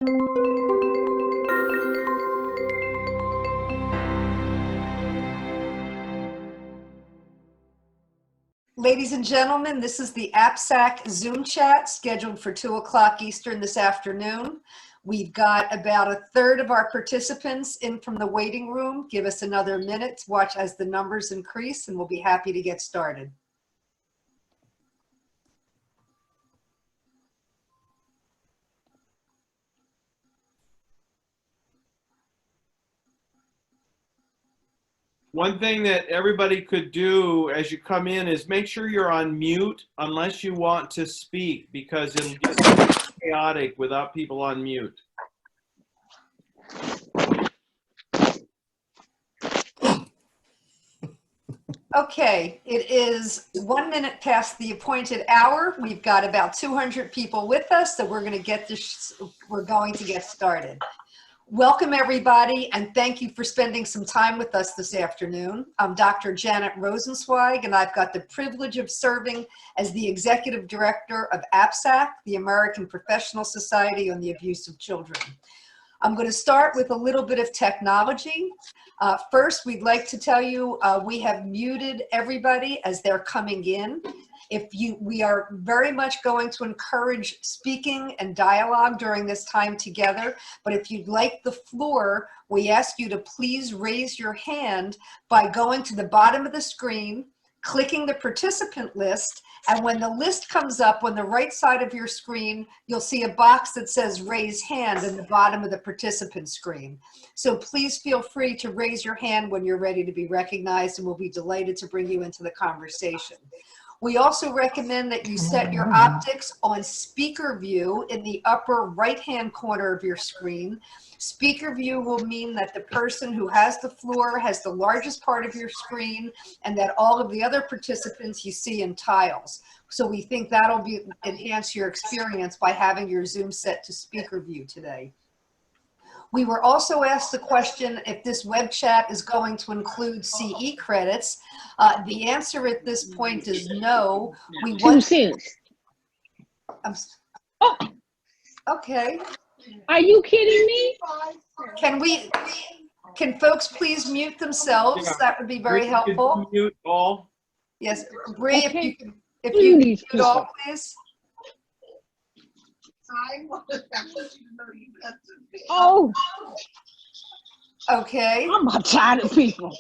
Ladies and gentlemen, this is the APSAC Zoom chat scheduled for 2 o'clock Eastern this afternoon. We've got about a third of our participants in from the waiting room. Give us another minute to watch as the numbers increase, and we'll be happy to get started. One thing that everybody could do as you come in is make sure you're on mute unless you want to speak, because it'll get chaotic without people on mute. Okay, it is 1 minute past the appointed hour. We've got about 200 people with us, so we're going to get started. Welcome everybody, and thank you for spending some time with us this afternoon. I'm Dr. Janet Rosenzweig, and I've got the privilege of serving as the Executive Director of APSAC, the American Professional Society on the Abuse of Children. I'm going to start with a little bit of technology. First, we'd like to tell you we have muted everybody as they're coming in. We are very much going to encourage speaking and dialogue during this time together, but if you'd like the floor, we ask you to please raise your hand by going to the bottom of the screen, clicking the participant list, and when the list comes up on the right side of your screen, you'll see a box that says raise hand in the bottom of the participant screen. So please feel free to raise your hand when you're ready to be recognized, and we'll be delighted to bring you into the conversation. We also recommend that you set your optics on speaker view in the upper right-hand corner of your screen. Speaker view will mean that the person who has the floor has the largest part of your screen, and that all of the other participants you see in tiles. So we think that'll enhance your experience by having your Zoom set to speaker view today. We were also asked the question if this web chat is going to include CE credits. The answer at this point is no. We want to. Oh. Okay. Are you kidding me? Can folks please mute themselves? Yeah. That would be very helpful. Mute all. Yes, Bree, Okay. if you can mute all, please. Oh, okay. I'm about tired of people.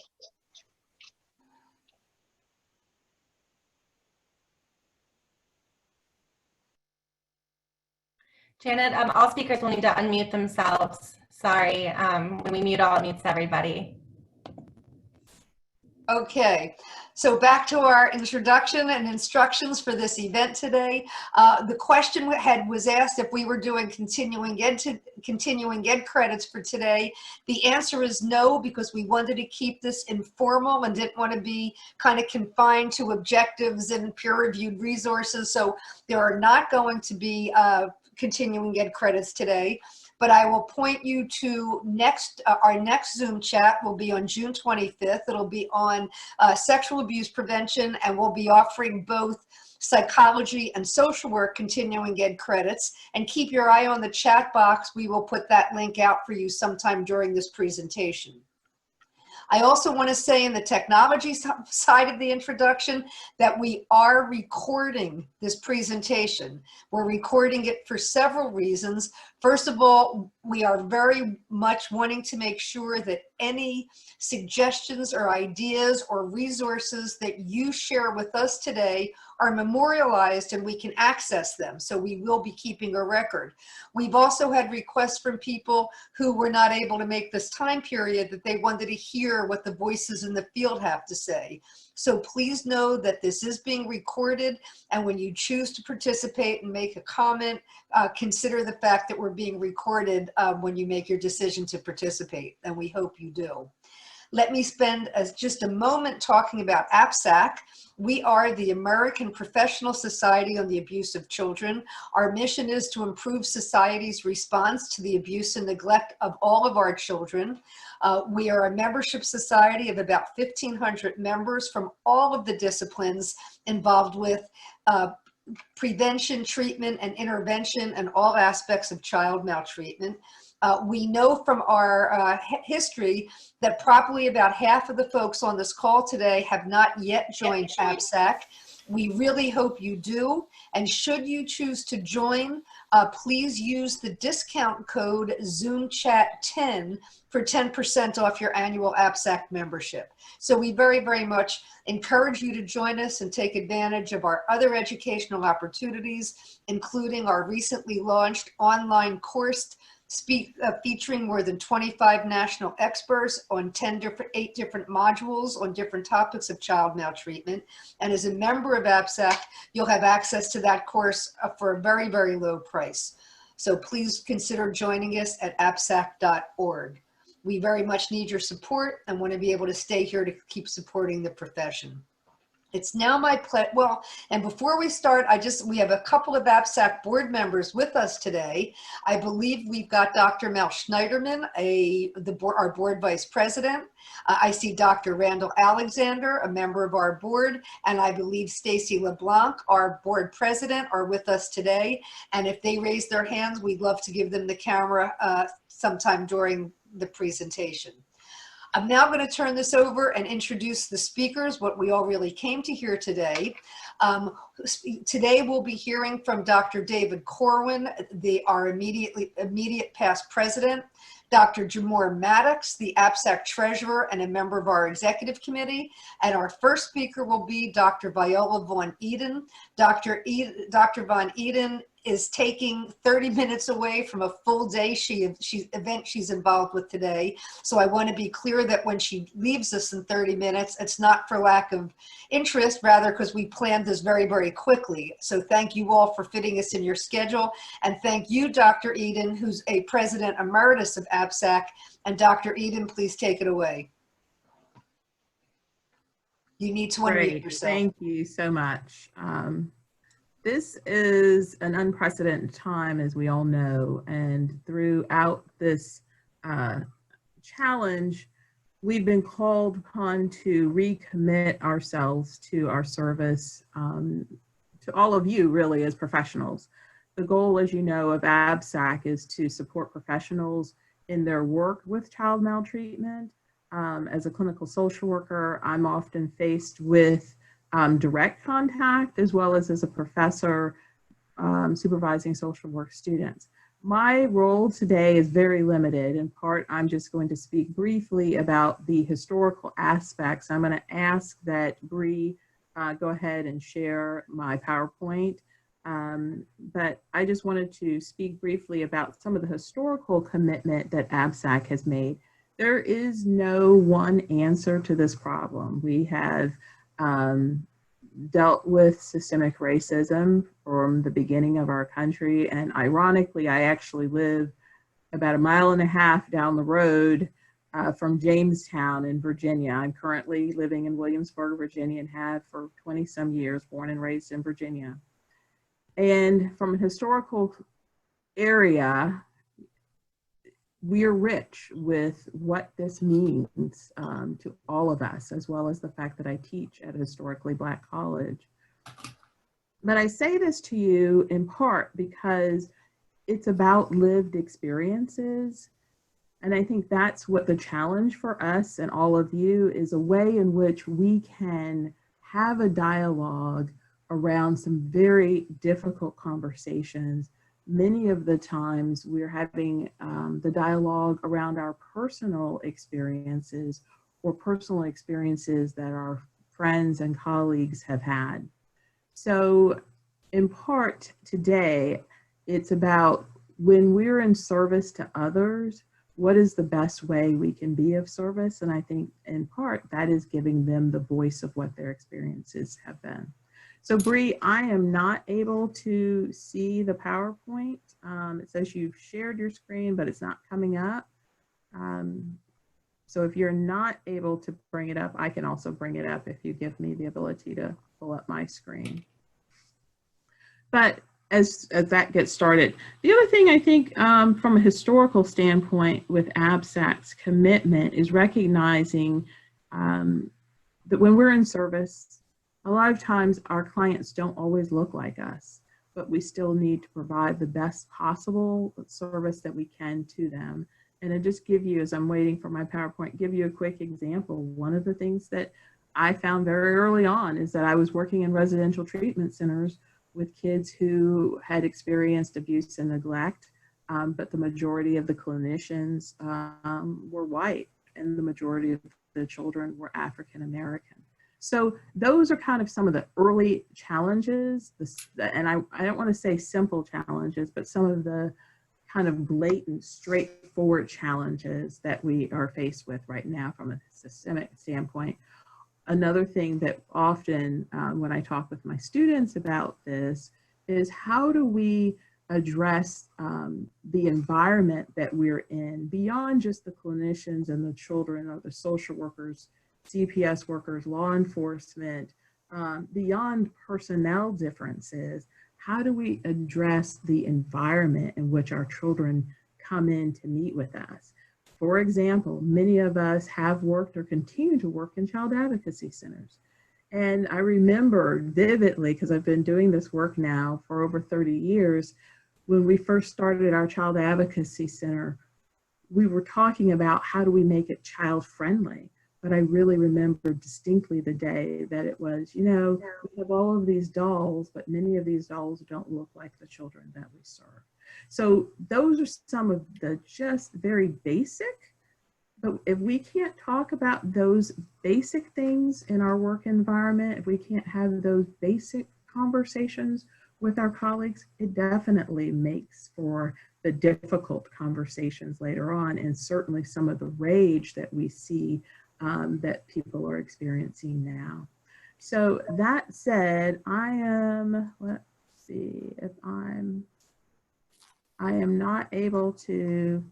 Janet, all speakers will need to unmute themselves. Sorry, when we mute all, it mutes everybody. Okay, so back to our introduction and instructions for this event today. The question was asked if we were doing continuing ed credits for today. The answer is no, because we wanted to keep this informal and didn't want to be kind of confined to objectives and peer-reviewed resources. So there are not going to be continuing ed credits today. But I will point you to our next Zoom chat will be on June 25th. It'll be on sexual abuse prevention, and we'll be offering both psychology and social work continuing ed credits. And keep your eye on the chat box. We will put that link out for you sometime during this presentation. I also want to say in the technology side of the introduction that we are recording this presentation. We're recording it for several reasons. First of all, we are very much wanting to make sure that any suggestions or ideas or resources that you share with us today are memorialized and we can access them. So we will be keeping a record. We've also had requests from people who were not able to make this time period that they wanted to hear what the voices in the field have to say. So please know that this is being recorded, and when you choose to participate and make a comment, consider the fact that we're being recorded when you make your decision to participate, and we hope you do. Let me spend just a moment talking about APSAC. We are the American Professional Society on the Abuse of Children. Our mission is to improve society's response to the abuse and neglect of all of our children. We are a membership society of about 1,500 members from all of the disciplines involved with prevention, treatment, and intervention in all aspects of child maltreatment. We know from our history that probably about half of the folks on this call today have not yet joined APSAC. We really hope you do. And should you choose to join, please use the discount code ZoomChat10 for 10% off your annual APSAC membership. So we very, very much encourage you to join us and take advantage of our other educational opportunities, including our recently launched online course featuring more than 25 national experts on 8 different modules on different topics of child maltreatment. And as a member of APSAC, you'll have access to that course for a very, very low price. So please consider joining us at apsac.org. We very much need your support and want to be able to stay here to keep supporting the profession. It's now my pleasure. Well, and before we start, we have a couple of APSAC board members with us today. I believe we've got Dr. Mel Schneiderman, our board vice president. I see Dr. Randall Alexander, a member of our board, and I believe Stacy LeBlanc, our board president, are with us today. And if they raise their hands, we'd love to give them the camera sometime during the presentation. I'm now going to turn this over and introduce the speakers, what we all really came to hear today. Today we'll be hearing from Dr. David Corwin, our immediate past president, Dr. Jamor Maddox, the APSAC treasurer and a member of our executive committee. And our first speaker will be Dr. Viola Von Eden. Dr. Von Eden is taking 30 minutes away from a full day event she's involved with today. So I want to be clear that when she leaves us in 30 minutes, it's not for lack of interest, rather because we planned this very, very quickly. So thank you all for fitting us in your schedule. And thank you, Dr. Eden, who's a president emeritus of APSAC. And Dr. Eden, please take it away. You need to unmute yourself. Thank you so much. This is an unprecedented time, as we all know, and throughout this challenge, we've been called upon to recommit ourselves to our service, to all of you really as professionals. The goal, as you know, of APSAC is to support professionals in their work with child maltreatment. As a clinical social worker, I'm often faced with direct contact, as well as a professor supervising social work students. My role today is very limited. In part, I'm just going to speak briefly about the historical aspects. I'm going to ask that Bree go ahead and share my PowerPoint. But I just wanted to speak briefly about some of the historical commitment that APSAC has made. There is no one answer to this problem. We have dealt with systemic racism from the beginning of our country. And ironically, I actually live about 1.5 miles down the road from Jamestown in Virginia. I'm currently living in Williamsburg, Virginia, and have for 20 some years, born and raised in Virginia. And from a historical area, we're rich with what this means to all of us, as well as the fact that I teach at a historically Black college. But I say this to you in part because it's about lived experiences. And I think that's what the challenge for us and all of you is, a way in which we can have a dialogue around some very difficult conversations. Many of the times we're having the dialogue around our personal experiences or personal experiences that our friends and colleagues have had. So in part today, it's about when we're in service to others, what is the best way we can be of service? And I think in part that is giving them the voice of what their experiences have been. So Bree, I am not able to see the PowerPoint. It says you've shared your screen, but it's not coming up. So if you're not able to bring it up, I can also bring it up if you give me the ability to pull up my screen. But as that gets started, the other thing I think from a historical standpoint with APSAC's commitment is recognizing that when we're in service, A lot of times our clients don't always look like us, but we still need to provide the best possible service that we can to them. And I just give you, as I'm waiting for my PowerPoint, give you a quick example. One of the things that I found very early on is that I was working in residential treatment centers with kids who had experienced abuse and neglect, but the majority of the clinicians were white, and the majority of the children were African American. So those are kind of some of the early challenges, and I don't want to say simple challenges, but some of the kind of blatant, straightforward challenges that we are faced with right now from a systemic standpoint. Another thing that often when I talk with my students about this is how do we address the environment that we're in beyond just the clinicians and the children or the social workers, CPS workers, law enforcement, beyond personnel differences. How do we address the environment in which our children come in to meet with us? For example, many of us have worked or continue to work in child advocacy centers. And I remember vividly, because I've been doing this work now for over 30 years, when we first started our child advocacy center, we were talking about how do we make it child friendly. But I really remember distinctly the day that it was, you know, we have all of these dolls, but many of these dolls don't look like the children that we serve. So those are some of the just very basic, but if we can't talk about those basic things in our work environment, if we can't have those basic conversations with our colleagues, it definitely makes for the difficult conversations later on, and certainly some of the rage that we see that people are experiencing now. So that said, let's see if I am not able to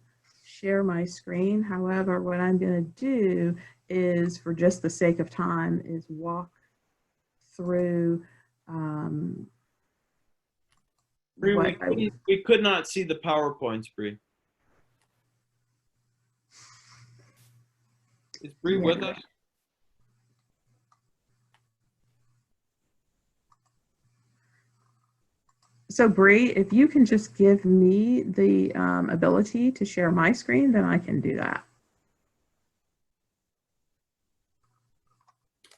share my screen. However, what I'm going to do is, for just the sake of time, is walk through Bree, we could not see the PowerPoints, Bree. Is Bree with us? So Bree, if you can just give me the ability to share my screen, then I can do that.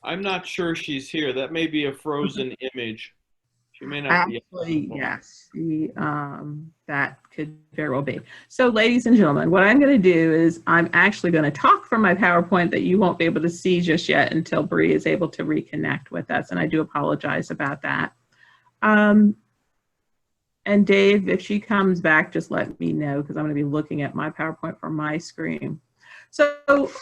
I'm not sure she's here. That may be a frozen image. She may not be. Actually, yes, that could very well be. So ladies and gentlemen, what I'm going to do is I'm actually going to talk from my PowerPoint that you won't be able to see just yet until Bree is able to reconnect with us. And I do apologize about that. And Dave, if she comes back, just let me know, because I'm going to be looking at my PowerPoint from my screen. So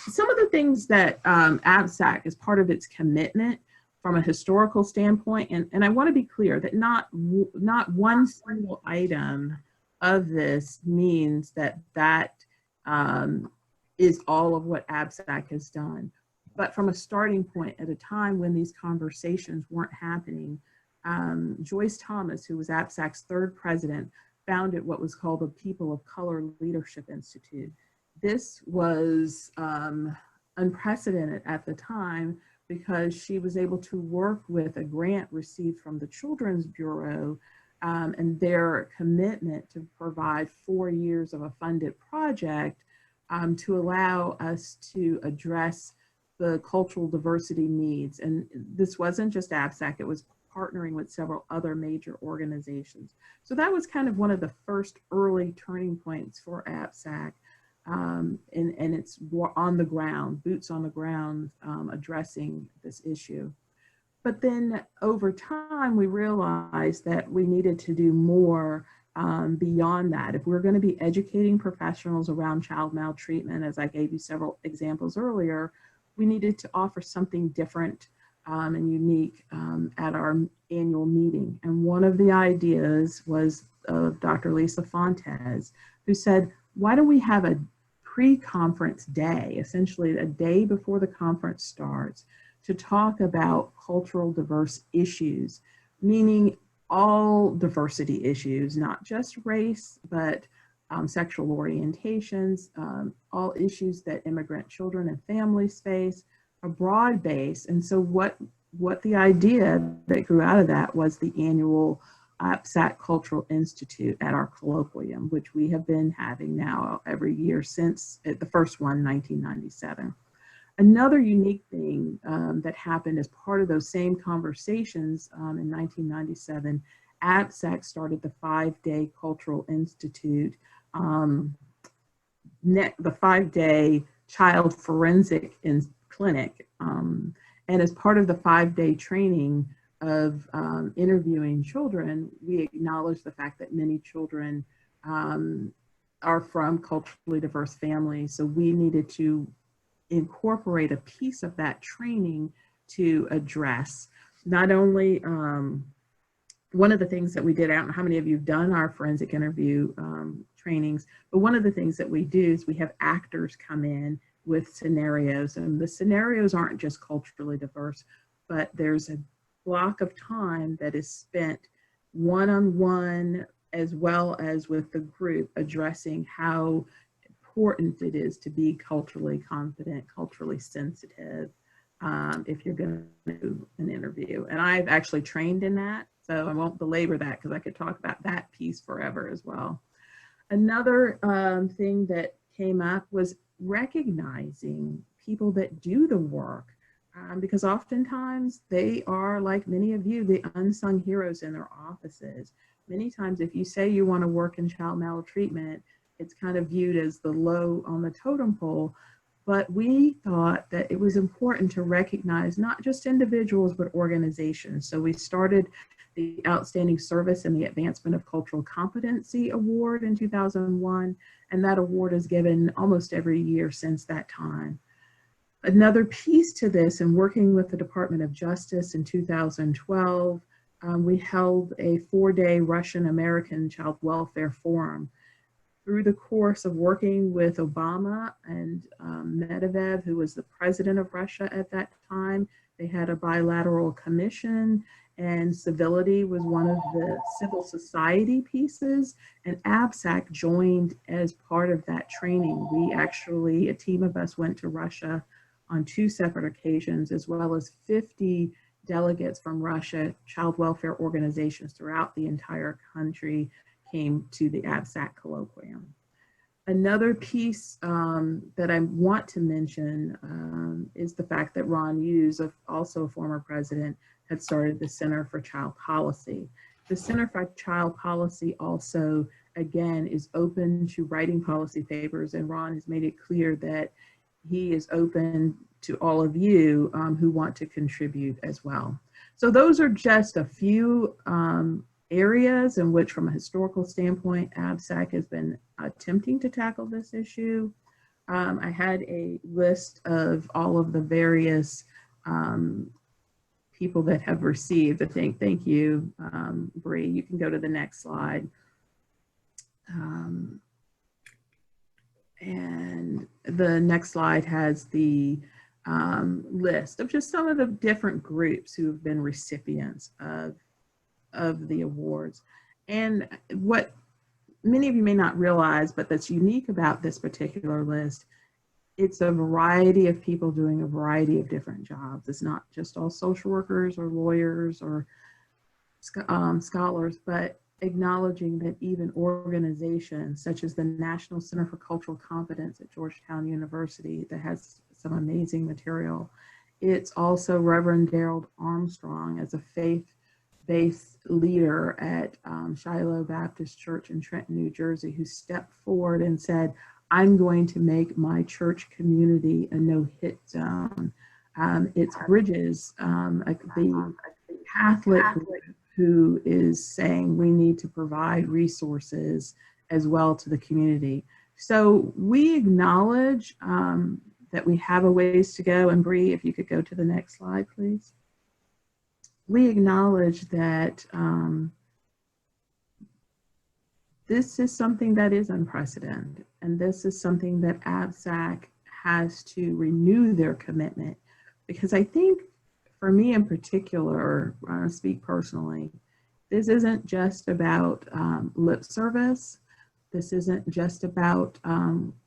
some of the things that APSAC is part of its commitment from a historical standpoint, and I want to be clear that not one single item of this means that is all of what APSAC has done. But from a starting point, at a time when these conversations weren't happening, Joyce Thomas, who was APSAC's third president, founded what was called the People of Color Leadership Institute. This was unprecedented at the time because she was able to work with a grant received from the Children's Bureau and their commitment to provide 4 years of a funded project to allow us to address the cultural diversity needs. And this wasn't just APSAC, it was partnering with several other major organizations. So that was kind of one of the first early turning points for APSAC. And it's on the ground, boots on the ground, addressing this issue. But then over time, we realized that we needed to do more beyond that. If we're going to be educating professionals around child maltreatment, as I gave you several examples earlier, we needed to offer something different and unique at our annual meeting. And one of the ideas was Dr. Lisa Fontes, who said, why don't we have a pre-conference day, essentially a day before the conference starts, to talk about cultural diverse issues, meaning all diversity issues, not just race, but sexual orientations, all issues that immigrant children and families face, a broad base. And so what what the idea that grew out of that was the annual APSAC Cultural Institute at our colloquium, which we have been having now every year since the first one, 1997. Another unique thing that happened as part of those same conversations in 1997, APSAC started the 5-day Cultural Institute, the 5-day Child Forensic Clinic. And as part of the 5-day training of interviewing children, we acknowledge the fact that many children are from culturally diverse families. So we needed to incorporate a piece of that training to address not only one of the things that we did, I don't know how many of you have done our forensic interview trainings, but one of the things that we do is we have actors come in with scenarios, and the scenarios aren't just culturally diverse, but there's a block of time that is spent one-on-one as well as with the group addressing how important it is to be culturally confident, culturally sensitive, if you're going to do an interview. And I've actually trained in that, so I won't belabor that because I could talk about that piece forever as well. Another thing that came up was recognizing people that do the work, because oftentimes they are, like many of you, the unsung heroes in their offices. Many times if you say you want to work in child maltreatment, it's kind of viewed as the low on the totem pole, but we thought that it was important to recognize not just individuals, but organizations. So we started the Outstanding Service in the Advancement of Cultural Competency Award in 2001, and that award is given almost every year since that time. Another piece to this, and working with the Department of Justice in 2012, we held a 4-day Russian-American Child Welfare Forum. Through the course of working with Obama and Medvedev, who was the president of Russia at that time, they had a bilateral commission, and civility was one of the civil society pieces, and APSAC joined as part of that training. We actually, a team of us went to Russia on 2 separate occasions, as well as 50 delegates from Russia, child welfare organizations throughout the entire country came to the APSAC colloquium. Another piece that I want to mention is the fact that Ron Hughes, also a former president, had started the Center for Child Policy. The Center for Child Policy also, again, is open to writing policy papers, and Ron has made it clear that he is open to all of you who want to contribute as well. So those are just a few areas in which, from a historical standpoint, APSAC has been attempting to tackle this issue. I had a list of all of the various people that have received. I think, thank you, Bree. You can go to the next slide. And the next slide has the list of just some of the different groups who have been recipients of the awards. And what many of you may not realize, but that's unique about this particular list, it's a variety of people doing a variety of different jobs. It's not just all social workers or lawyers or scholars, but acknowledging that even organizations such as the National Center for Cultural Competence at Georgetown University that has some amazing material. It's also Reverend Darrell Armstrong as a faith-based leader at Shiloh Baptist Church in Trenton, New Jersey, who stepped forward and said, I'm going to make my church community a no-hit zone. It's Bridges, the Catholic group, who is saying we need to provide resources as well to the community. So we acknowledge that we have a ways to go. And Bree, if you could go to the next slide, please. We acknowledge that this is something that is unprecedented. And this is something that APSAC has to renew their commitment. Because I think for me in particular, I speak personally, this isn't just about lip service. This isn't just about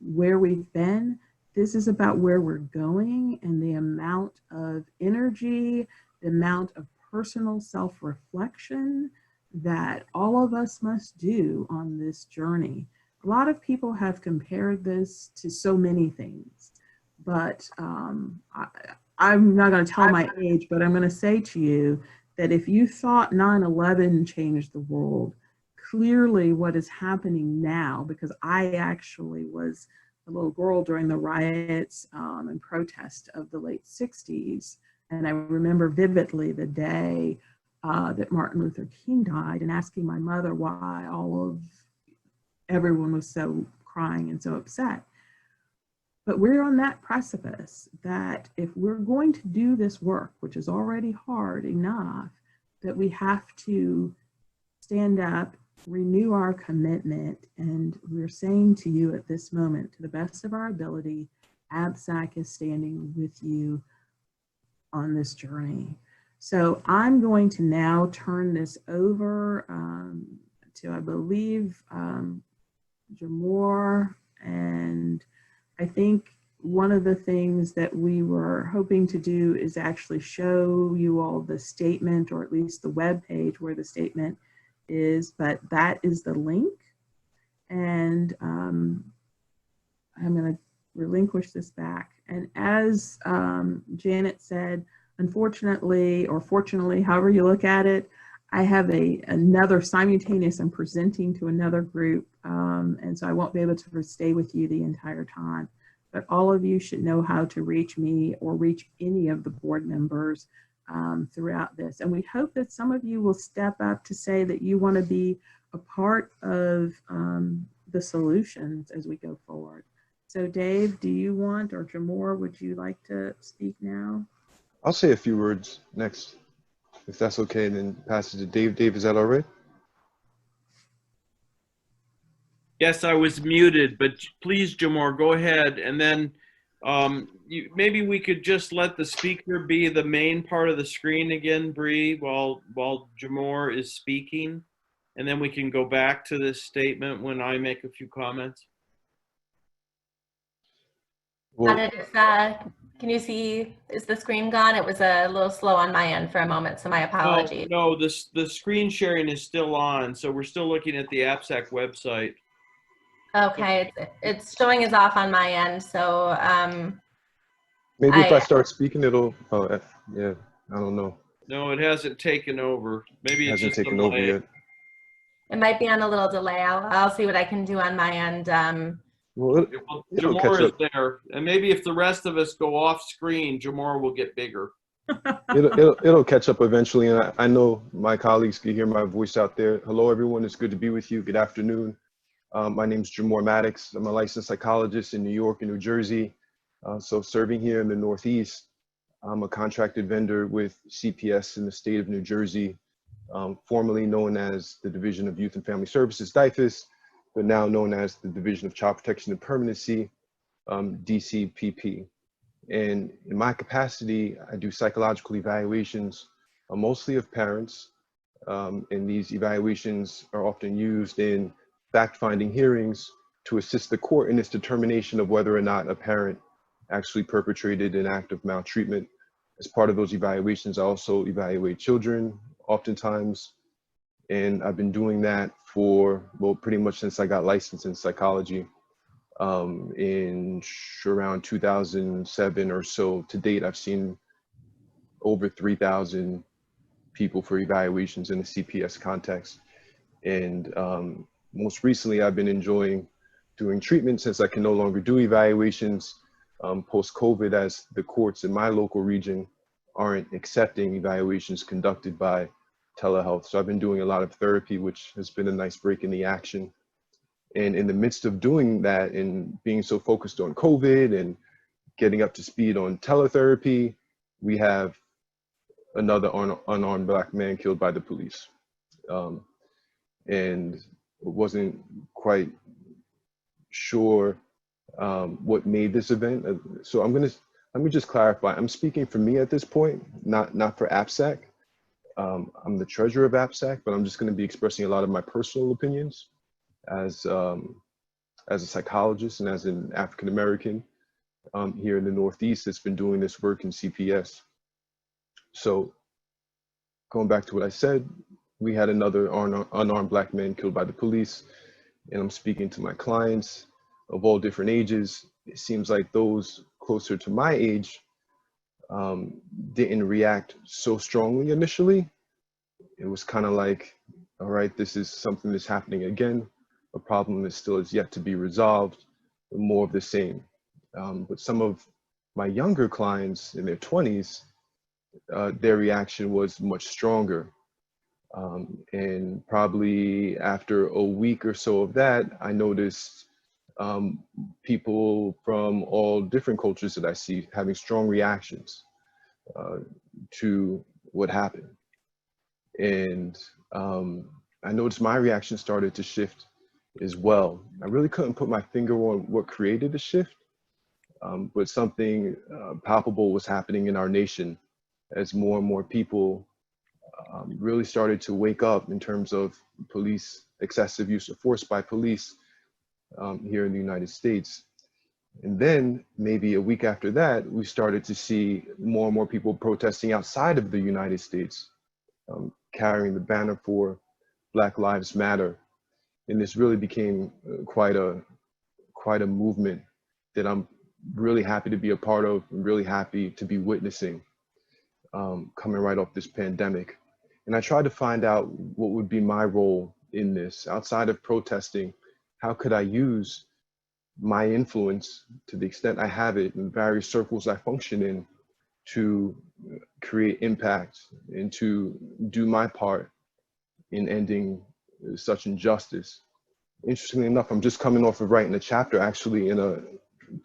where we've been. This is about where we're going and the amount of energy, the amount of personal self-reflection that all of us must do on this journey. A lot of people have compared this to so many things, but I'm not going to tell my age, but I'm going to say to you that if you thought 9/11 changed the world, clearly what is happening now, because I actually was a little girl during the riots and protest of the late 60s, and I remember vividly the day that Martin Luther King died, and asking my mother why everyone was so crying and so upset. But we're on that precipice that if we're going to do this work, which is already hard enough, that we have to stand up, renew our commitment, and we're saying to you at this moment, to the best of our ability, APSAC is standing with you on this journey. So I'm going to now turn this over to, I believe, Jamor, and I think one of the things that we were hoping to do is actually show you all the statement, or at least the web page where the statement is, but that is the link. And I'm going to relinquish this back. And as Janet said, unfortunately, or fortunately, however you look at it, I have another simultaneous, I'm presenting to another group, and so I won't be able to stay with you the entire time. But all of you should know how to reach me or reach any of the board members throughout this. And we hope that some of you will step up to say that you want to be a part of the solutions as we go forward. So Dave, do you want, or Jamor, would you like to speak now? I'll say a few words next, if that's okay, and then pass it to Dave. Dave, is that all right? Yes, I was muted, but please, Jamor, go ahead. And then maybe we could just let the speaker be the main part of the screen again, Bree, while Jamor is speaking. And then we can go back to this statement when I make a few comments. Well, Can you see, is the screen gone? It was a little slow on my end for a moment, so my apologies. No, the screen sharing is still on, so we're still looking at the APSAC website. Okay, it's showing as off on my end, so maybe if I start speaking, it'll, yeah, I don't know. No, it hasn't taken over. Maybe it's Hasn't just taken a over delay. yet. it might be on a little delay. I'll see what I can do on my end. Well, Well, it'll catch Jamor is up. there, and maybe if the rest of us go off screen, Jamor will get bigger. It'll catch up eventually, and I know my colleagues can hear my voice out there. Hello, everyone. It's good to be with you. Good afternoon. My name is Jamor Maddox. I'm a licensed psychologist in New York and New Jersey. So serving here in the Northeast, I'm a contracted vendor with CPS in the state of New Jersey, formerly known as the Division of Youth and Family Services, DYFS, but now known as the Division of Child Protection and Permanency, DCPP. And in my capacity, I do psychological evaluations, mostly of parents. And these evaluations are often used in fact-finding hearings to assist the court in its determination of whether or not a parent actually perpetrated an act of maltreatment. As part of those evaluations, I also evaluate children oftentimes. And I've been doing that for, well, pretty much since I got licensed in psychology in around 2007 or so. To date, I've seen over 3,000 people for evaluations in the CPS context. And most recently, I've been enjoying doing treatment since I can no longer do evaluations post-COVID, as the courts in my local region aren't accepting evaluations conducted by telehealth. So I've been doing a lot of therapy, which has been a nice break in the action. And in the midst of doing that and being so focused on COVID and getting up to speed on teletherapy, we have another unarmed Black man killed by the police. And wasn't quite sure what made this event. So let me just clarify. I'm speaking for me at this point, not for APSAC. I'm the treasurer of APSAC, but I'm just going to be expressing a lot of my personal opinions as a psychologist and as an African American here in the Northeast that's been doing this work in CPS. So going back to what I said, we had another unarmed black man killed by the police, and I'm speaking to my clients of all different ages. It seems like those closer to my age didn't react so strongly initially. It was kind of like, all right, this is something that's happening again. A problem that still is yet to be resolved, more of the same. But some of my younger clients in their 20s, their reaction was much stronger. And probably after a week or so of that, I noticed people from all different cultures that I see having strong reactions to what happened. And I noticed my reaction started to shift as well. I really couldn't put my finger on what created the shift, but something palpable was happening in our nation as more and more people really started to wake up in terms of police, excessive use of force by police here in the United States. And then maybe a week after that, we started to see more and more people protesting outside of the United States, carrying the banner for Black Lives Matter. And this really became quite a movement that I'm really happy to be a part of, and really happy to be witnessing coming right off this pandemic. And I tried to find out what would be my role in this. Outside of protesting, how could I use my influence, to the extent I have it, in various circles I function in, to create impact and to do my part in ending such injustice. Interestingly enough, I'm just coming off of writing a chapter actually in a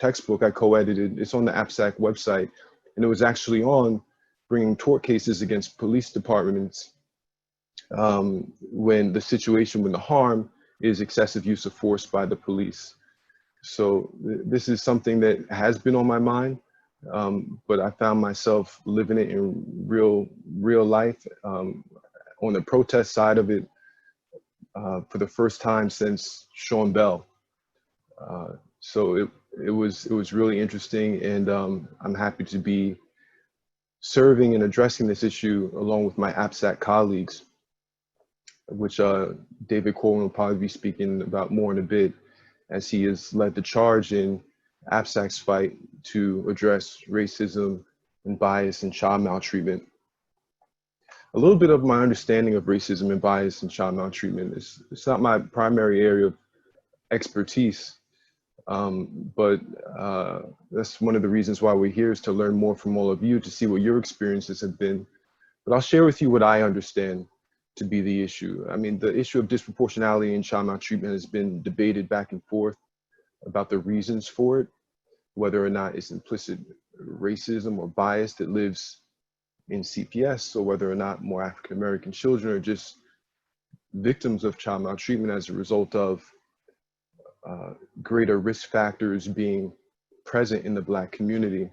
textbook I co-edited. It's on the APSAC website, and it was actually on bringing tort cases against police departments when the harm is excessive use of force by the police. So this is something that has been on my mind, but I found myself living it in real life on the protest side of it for the first time since Sean Bell. So it was really interesting, and I'm happy to be serving and addressing this issue along with my APSAC colleagues, which David Corwin will probably be speaking about more in a bit, as he has led the charge in APSAC's fight to address racism and bias and child maltreatment. A little bit of my understanding of racism and bias and child maltreatment it's not my primary area of expertise, but that's one of the reasons why we're here, is to learn more from all of you, to see what your experiences have been. But I'll share with you what I understand to be the issue. I mean, the issue of disproportionality in child maltreatment has been debated back and forth about the reasons for it, whether or not it's implicit racism or bias that lives in CPS, or whether or not more African-American children are just victims of child maltreatment as a result of greater risk factors being present in the Black community.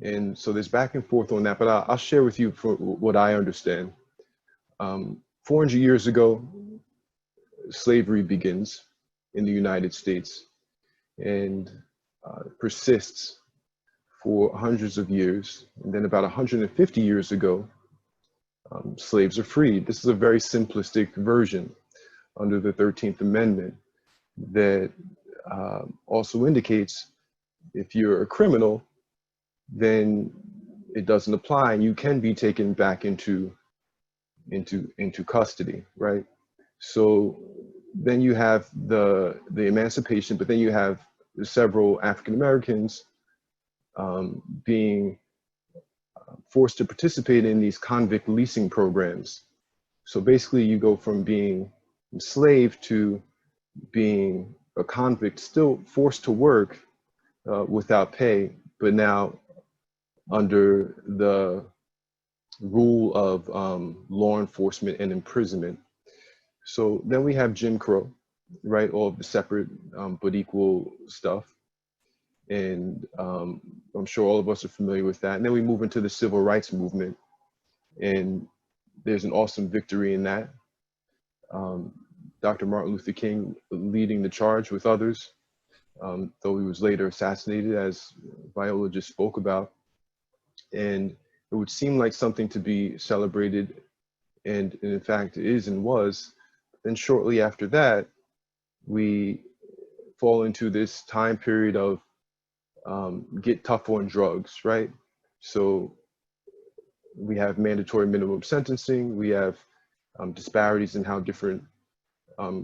And so there's back and forth on that, but I'll share with you for what I understand. 400 years ago, slavery begins in the United States and persists for hundreds of years. And then about 150 years ago, slaves are freed. This is a very simplistic version under the 13th Amendment that also indicates if you're a criminal, then it doesn't apply and you can be taken back into custody, right? So then you have the emancipation, but then you have several African Americans being forced to participate in these convict leasing programs. So basically you go from being enslaved to being a convict, still forced to work without pay, but now under the rule of law enforcement and imprisonment. So then we have Jim Crow, right? All of the separate but equal stuff. And I'm sure all of us are familiar with that. And then we move into the civil rights movement, and there's an awesome victory in that. Dr. Martin Luther King leading the charge with others, though he was later assassinated, as Viola just spoke about. And it would seem like something to be celebrated and in fact is and was, then shortly after that, we fall into this time period of get tough on drugs, right? So we have mandatory minimum sentencing, we have disparities in how different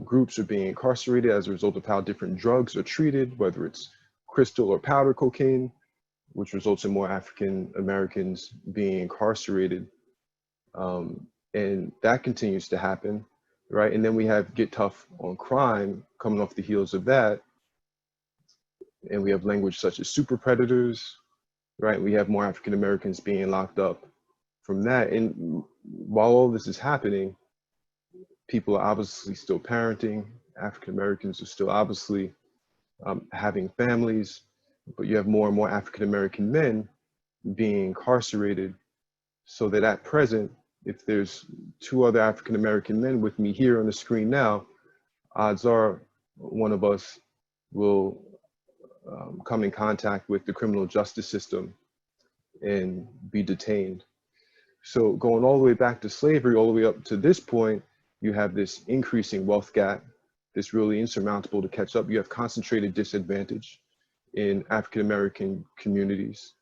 groups are being incarcerated as a result of how different drugs are treated, whether it's crystal or powder cocaine, which results in more African Americans being incarcerated. And that continues to happen, right? And then we have get tough on crime coming off the heels of that. And we have language such as super predators, right? We have more African Americans being locked up from that. And while all this is happening, people are obviously still parenting. African Americans are still obviously having families, but you have more and more African American men being incarcerated, so that at present, if there's 2 other African American men with me here on the screen now, odds are one of us will come in contact with the criminal justice system and be detained. So going all the way back to slavery, all the way up to this point, you have this increasing wealth gap, this really insurmountable to catch up. You have concentrated disadvantage in African American communities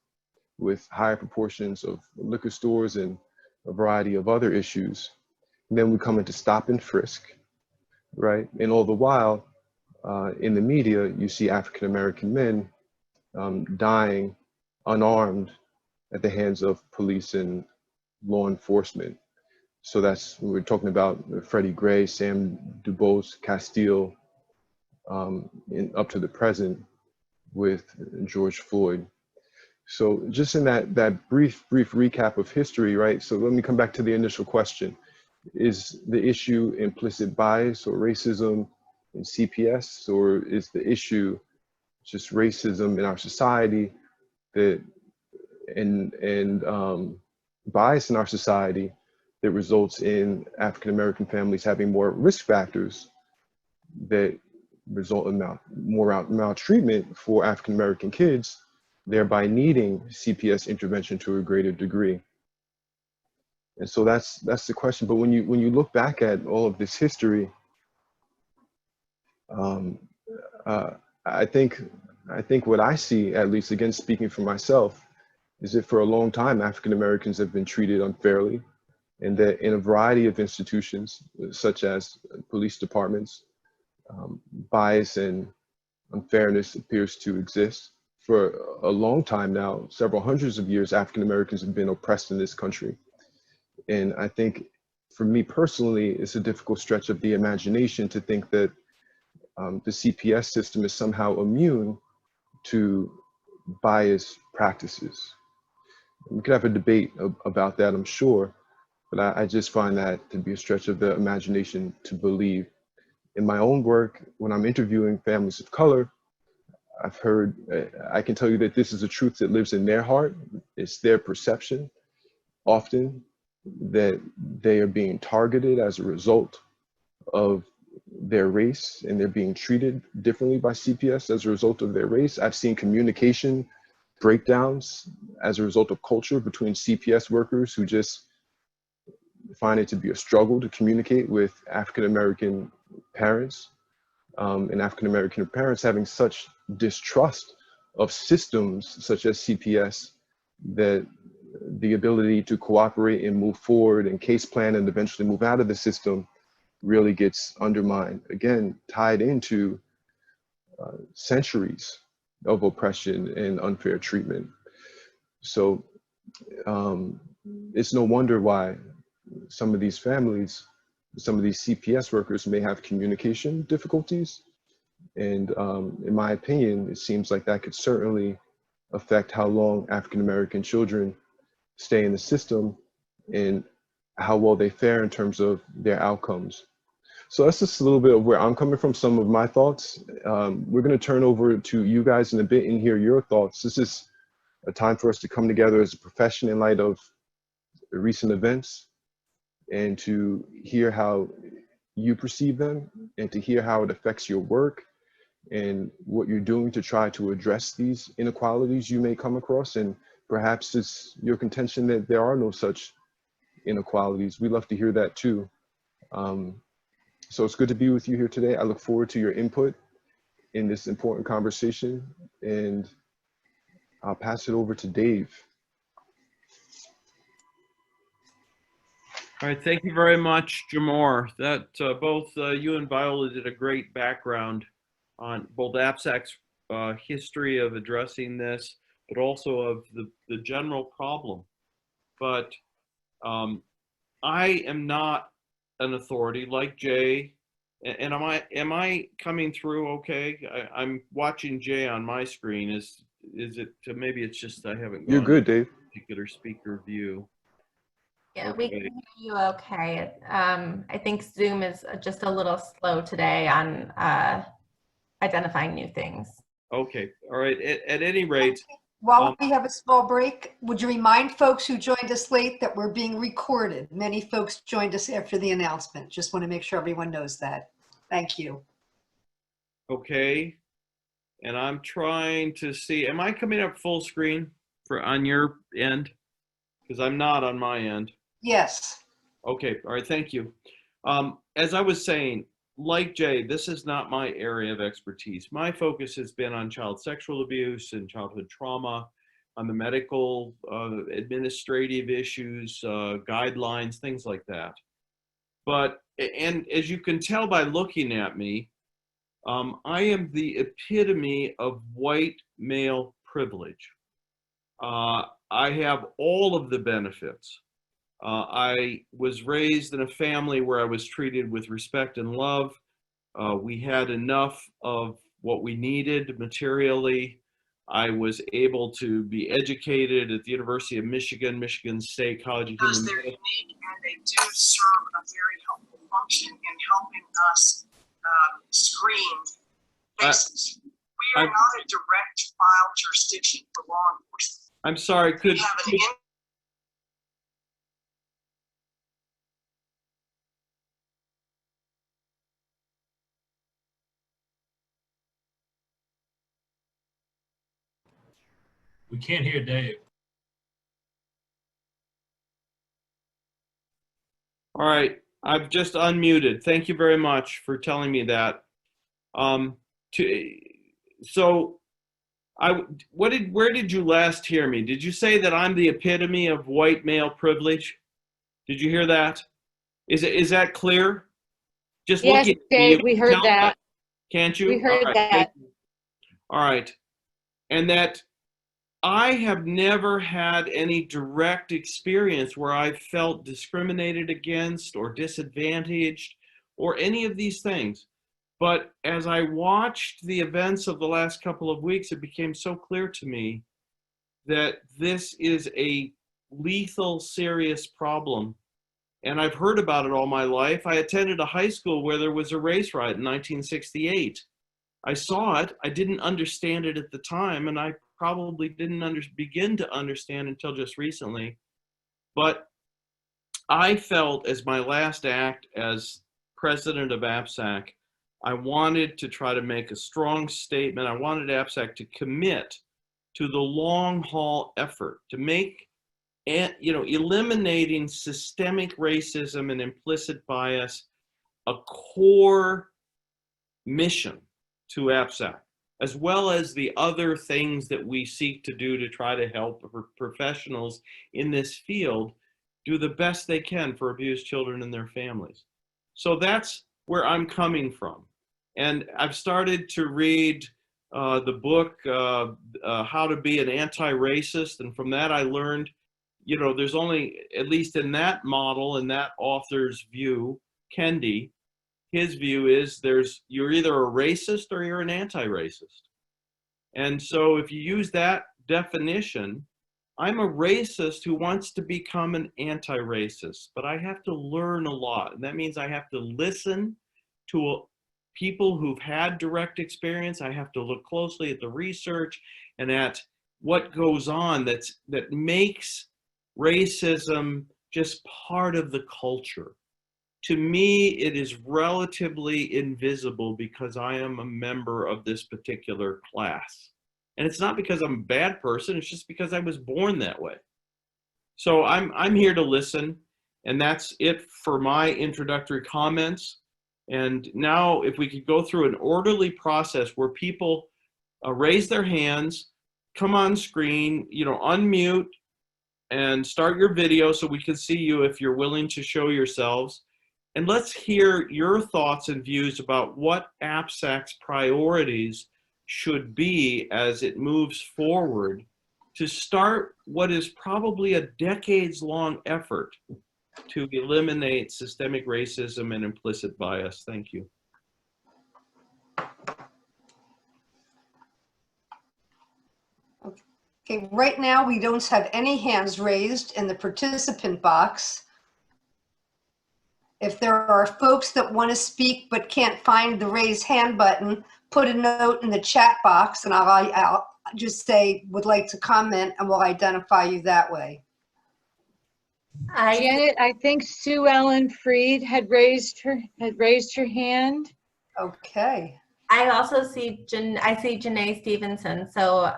with higher proportions of liquor stores and a variety of other issues. And then we come into stop and frisk, right? And all the while, in the media, you see African American men dying unarmed at the hands of police and law enforcement. So that's, we're talking about Freddie Gray, Sam DuBose, Castile, up to the present with George Floyd. So just in that brief recap of history, right? So let me come back to the initial question. Is the issue implicit bias or racism in CPS, or is the issue just racism in our society that and bias in our society that results in African American families having more risk factors that result in more maltreatment for African American kids, thereby needing CPS intervention to a greater degree? And so that's the question. But when you look back at all of this history, I think what I see, at least again speaking for myself, is that for a long time African Americans have been treated unfairly, and that in a variety of institutions, such as police departments, bias and unfairness appears to exist. For a long time now, several hundreds of years, African Americans have been oppressed in this country. And I think for me personally, it's a difficult stretch of the imagination to think that the CPS system is somehow immune to bias practices. We could have a debate about that, I'm sure, but I just find that to be a stretch of the imagination to believe. In my own work, when I'm interviewing families of color, I've heard, I can tell you that this is a truth that lives in their heart. It's their perception often that they are being targeted as a result of their race, and they're being treated differently by CPS as a result of their race. I've seen communication breakdowns as a result of culture between CPS workers who just find it to be a struggle to communicate with African American parents, and African American parents having such distrust of systems such as CPS that the ability to cooperate and move forward and case plan and eventually move out of the system really gets undermined. Again, tied into centuries of oppression and unfair treatment. So it's no wonder why some of these families, some of these CPS workers may have communication difficulties. And in my opinion, it seems like that could certainly affect how long African American children stay in the system and how well they fare in terms of their outcomes. So that's just a little bit of where I'm coming from, some of my thoughts. We're going to turn over to you guys in a bit and hear your thoughts. This is a time for us to come together as a profession in light of recent events and to hear how you perceive them and to hear how it affects your work and what you're doing to try to address these inequalities you may come across. And perhaps it's your contention that there are no such inequalities. We love to hear that too. So it's good to be with you here today. I look forward to your input in this important conversation, and I'll pass it over to Dave. All right, thank you very much, Jamor. That both you and Viola did a great background on both APSAC's history of addressing this, but also of the general problem. But I am not an authority like Jay. And am I coming through okay? I'm watching Jay on my screen. Is it maybe it's just I haven't gone You're good, Dave. particular speaker view. Yeah, Okay. we can hear you okay. I think Zoom is just a little slow today on identifying new things. Okay, all right. At any rate, While we have a small break, would you remind folks who joined us late that we're being recorded? Many folks joined us after the announcement. Just want to make sure everyone knows that. Thank you. okay. And I'm trying to see, am I coming up full screen on your end? Because I'm not on my end. Yes. Okay, all right, thank you. As I was saying, like Jay, this is not my area of expertise. My focus has been on child sexual abuse and childhood trauma, on the medical, administrative issues, guidelines, things like that. But, and as you can tell by looking at me, I am the epitome of white male privilege. I have all of the benefits. I was raised in a family where I was treated with respect and love. We had enough of what we needed materially. I was able to be educated at the University of Michigan, Michigan State College of Because Human they're Medicine. unique and they do serve a very helpful function in helping us screen cases. We are not a direct file jurisdiction for law enforcement. I'm sorry, We could have an We can't hear Dave. all right, I've just unmuted. Thank you very much for telling me that. Where did you last hear me? Did you say that I'm the epitome of white male privilege? Did you hear that? Is that clear? Just Yes, looking at me, Dave, you we can heard tell that. Can't you? We heard All right, that. thank you. All right. And that I have never had any direct experience where I felt discriminated against or disadvantaged or any of these things. But as I watched the events of the last couple of weeks, it became so clear to me that this is a lethal, serious problem. And I've heard about it all my life. I attended a high school where there was a race riot in 1968. I saw it. I didn't understand it at the time, and I probably didn't begin to understand until just recently. But I felt as my last act as president of APSAC, I wanted to try to make a strong statement. I wanted APSAC to commit to the long haul effort to make, eliminating systemic racism and implicit bias a core mission to APSAC, as well as the other things that we seek to do to try to help professionals in this field do the best they can for abused children and their families. So that's where I'm coming from. And I've started to read the book, How to Be an Anti-Racist. And from that I learned, there's only, at least in that model, in that author's view, Kendi, his view is you're either a racist or you're an anti-racist. And so if you use that definition, I'm a racist who wants to become an anti-racist, but I have to learn a lot. And that means I have to listen to people who've had direct experience. I have to look closely at the research and at what goes on that makes racism just part of the culture. To me, it is relatively invisible because I am a member of this particular class. And it's not because I'm a bad person, it's just because I was born that way. So I'm here to listen. And that's it for my introductory comments. And now if we could go through an orderly process where people raise their hands, come on screen, unmute and start your video so we can see you if you're willing to show yourselves. And let's hear your thoughts and views about what APSAC's priorities should be as it moves forward to start what is probably a decades-long effort to eliminate systemic racism and implicit bias. Thank you. Okay, right now we don't have any hands raised in the participant box. If there are folks that want to speak but can't find the raise hand button, put a note in the chat box and I'll just say, would like to comment, and we'll identify you that way. Janet, I think Sue Ellen Freed had raised her hand. Okay. I also see Janae Stevenson. So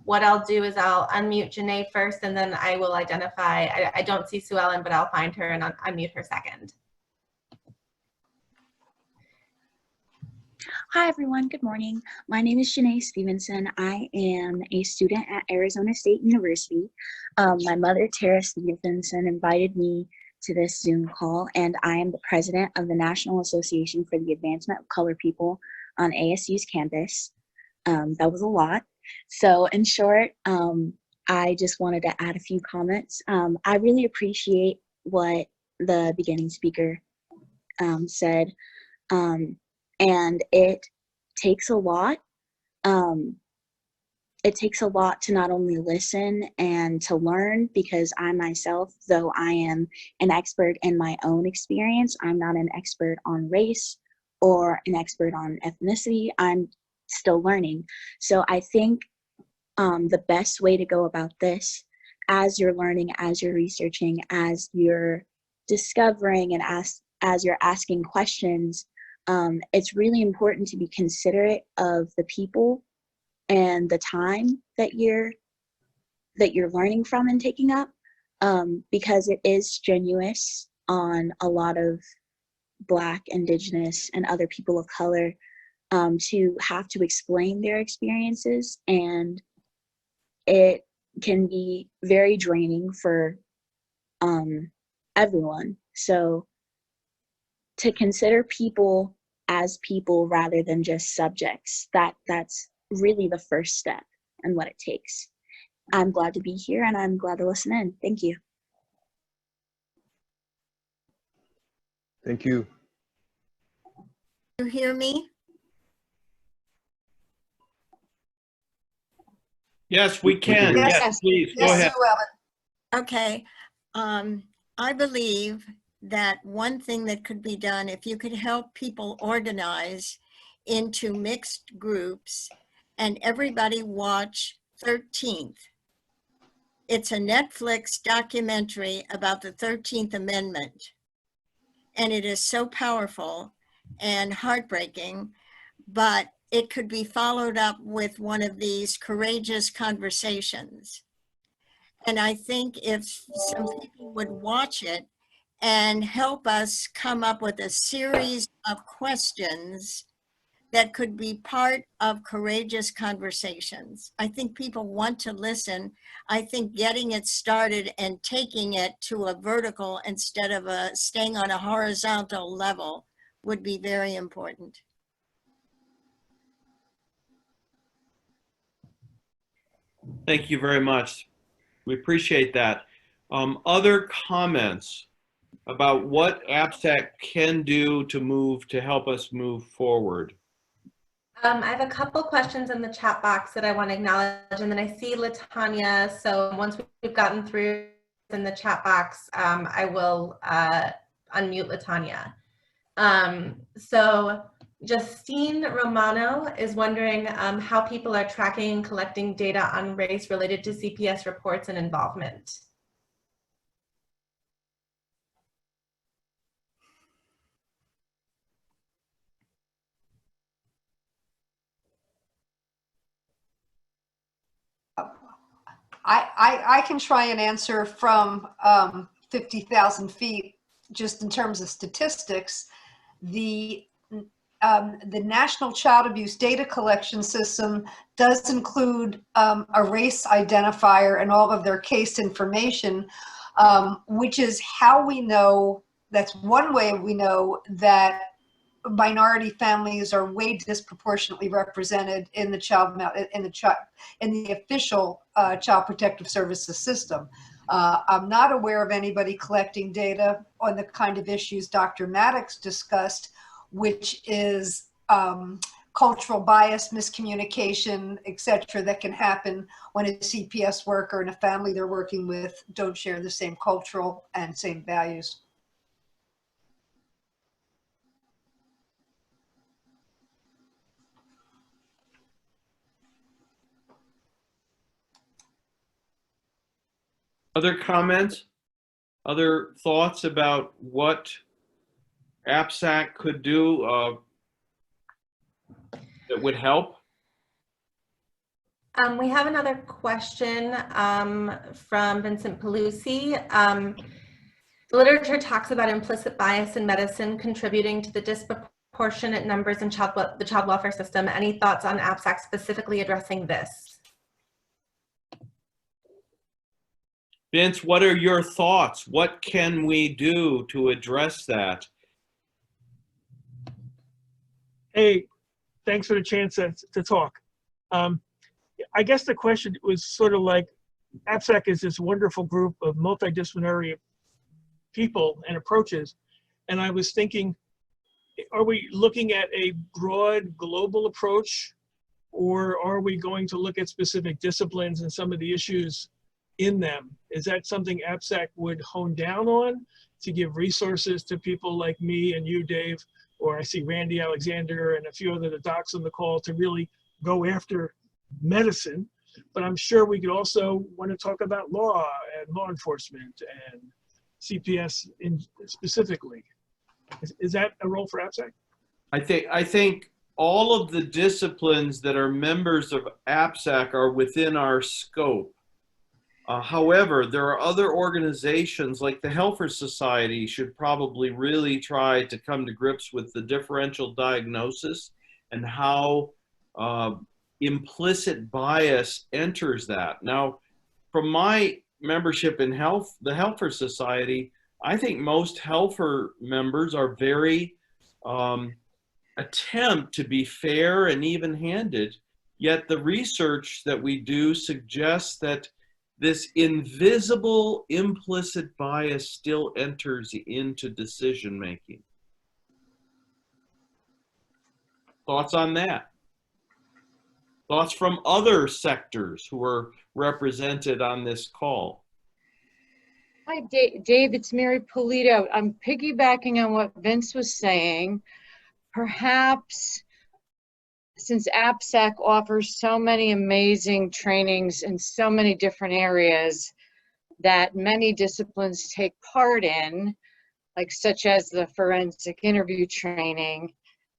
what I'll do is I'll unmute Janae first, and then I will identify. I don't see Sue Ellen, but I'll find her and unmute her second. Hi, everyone. Good morning. My name is Janae Stevenson. I am a student at Arizona State University. My mother, Tara Stevenson, invited me to this Zoom call, and I am the president of the National Association for the Advancement of Colored People on ASU's campus. That was a lot. So in short, I just wanted to add a few comments. I really appreciate what the beginning speaker said. And it takes a lot. It takes a lot to not only listen and to learn, because I myself, though I am an expert in my own experience, I'm not an expert on race or an expert on ethnicity. I'm still learning. So I think the best way to go about this, as you're learning, as you're researching, as you're discovering, and as you're asking questions, it's really important to be considerate of the people and the time that you're learning from and taking up, because it is strenuous on a lot of Black, Indigenous, and other people of color to have to explain their experiences, and it can be very draining for everyone. So to consider people as people rather than just subjects, that's really the first step and what it takes. I'm glad to be here, and I'm glad to listen in. Thank you. Thank you. You hear me? Yes, we can. Yes, please, go ahead. Okay. I believe that one thing that could be done, if you could help people organize into mixed groups and everybody watch 13th. It's a Netflix documentary about the 13th Amendment. And it is so powerful and heartbreaking, but it could be followed up with one of these courageous conversations. And I think if some people would watch it and help us come up with a series of questions that could be part of courageous conversations. I think people want to listen. I think getting it started and taking it to a vertical instead of staying on a horizontal level would be very important. Thank you very much. We appreciate that. Other comments about what APSAC can do to help us move forward? I have a couple questions in the chat box that I want to acknowledge, and then I see Latanya. So once we've gotten through in the chat box, I will unmute Latanya. So Justine Romano is wondering how people are tracking and collecting data on race related to CPS reports and involvement. I can try and answer from 50,000 feet, just in terms of statistics, the National Child Abuse Data Collection System does include a race identifier and all of their case information, which is how we know, that's one way we know that minority families are way disproportionately represented in the official Child Protective Services system. I'm not aware of anybody collecting data on the kind of issues Dr. Maddox discussed, which is cultural bias, miscommunication, etc., that can happen when a CPS worker and a family they're working with don't share the same cultural and same values. Other comments? Other thoughts about what APSAC could do that would help? We have another question from Vincent Pelusi. The literature talks about implicit bias in medicine contributing to the disproportionate numbers in the child welfare system. Any thoughts on APSAC specifically addressing this? Vince, what are your thoughts? What can we do to address that? Hey, thanks for the chance to talk. I guess the question was sort of like, APSAC is this wonderful group of multidisciplinary people and approaches. And I was thinking, are we looking at a broad global approach, or are we going to look at specific disciplines and some of the issues in them? Is that something APSAC would hone down on to give resources to people like me and you, Dave, or I see Randy Alexander and a few other docs on the call to really go after medicine? But I'm sure we could also want to talk about law and law enforcement and CPS specifically. Is that a role for APSAC? I think all of the disciplines that are members of APSAC are within our scope. However, there are other organizations like the Helfer Society should probably really try to come to grips with the differential diagnosis and how implicit bias enters that. Now, from my membership in the Helfer Society, I think most Helfer members are very attempt to be fair and even-handed, yet the research that we do suggests that this invisible implicit bias still enters into decision-making. Thoughts on that? Thoughts from other sectors who are represented on this call? Hi, Dave, it's Mary Polito. I'm piggybacking on what Vince was saying. Perhaps, since APSAC offers so many amazing trainings in so many different areas that many disciplines take part in, like such as the forensic interview training,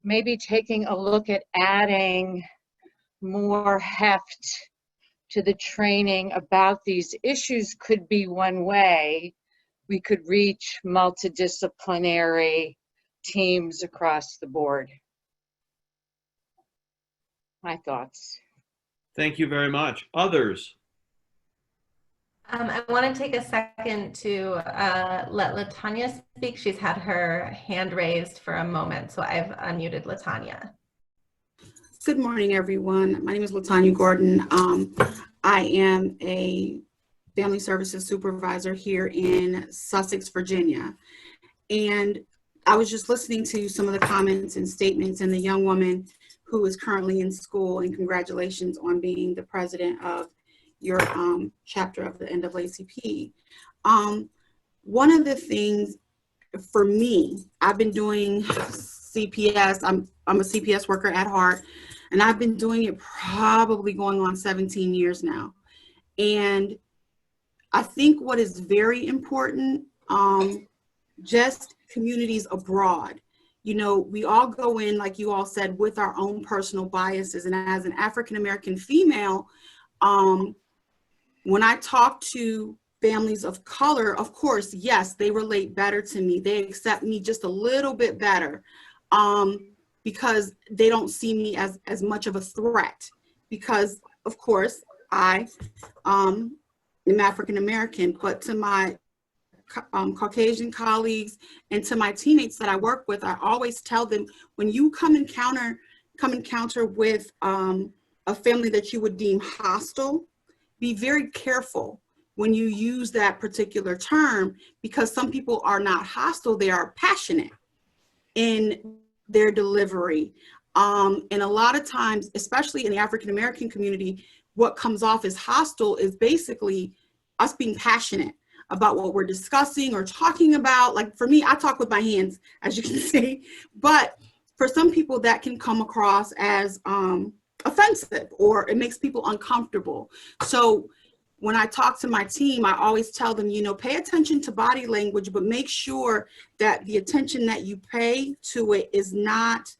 maybe taking a look at adding more heft to the training about these issues could be one way we could reach multidisciplinary teams across the board. My thoughts. Thank you very much. Others? I want to take a second to let LaTanya speak. She's had her hand raised for a moment, so I've unmuted LaTanya. Good morning, everyone. My name is LaTanya Gordon. I am a family services supervisor here in Sussex, Virginia. And I was just listening to some of the comments and statements, and the young woman who is currently in school, and congratulations on being the president of your chapter of the NAACP. One of the things for me, I've been doing CPS, I'm a CPS worker at heart, and I've been doing it probably going on 17 years now. And I think what is very important, just communities abroad. You know, we all go in, like you all said, with our own personal biases. And as an African-American female, when I talk to families of color, of course, yes, they relate better to me. They accept me just a little bit better because they don't see me as much of a threat. Because, of course, I am African American, but to my Caucasian colleagues and to my teammates that I work with, I always tell them, when you come encounter with a family that you would deem hostile, be very careful when you use that particular term, because some people are not hostile, they are passionate in their delivery. And a lot of times, especially in the African American community, what comes off as hostile is basically us being passionate about what we're discussing or talking about. Like for me, I talk with my hands, as you can see, but for some people that can come across as offensive, or it makes people uncomfortable. So when I talk to my team, I always tell them, you know, pay attention to body language, but make sure that the attention that you pay to it is not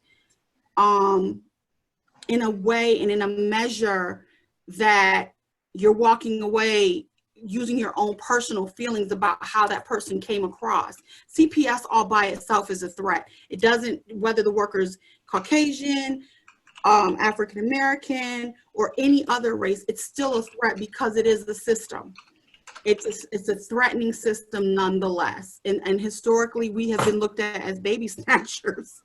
in a way and in a measure that you're walking away using your own personal feelings about how that person came across. CPS all by itself is a threat. It doesn't, whether the worker's Caucasian, African American, or any other race, it's still a threat because it is the system. It's a threatening system nonetheless. And historically, we have been looked at as baby snatchers.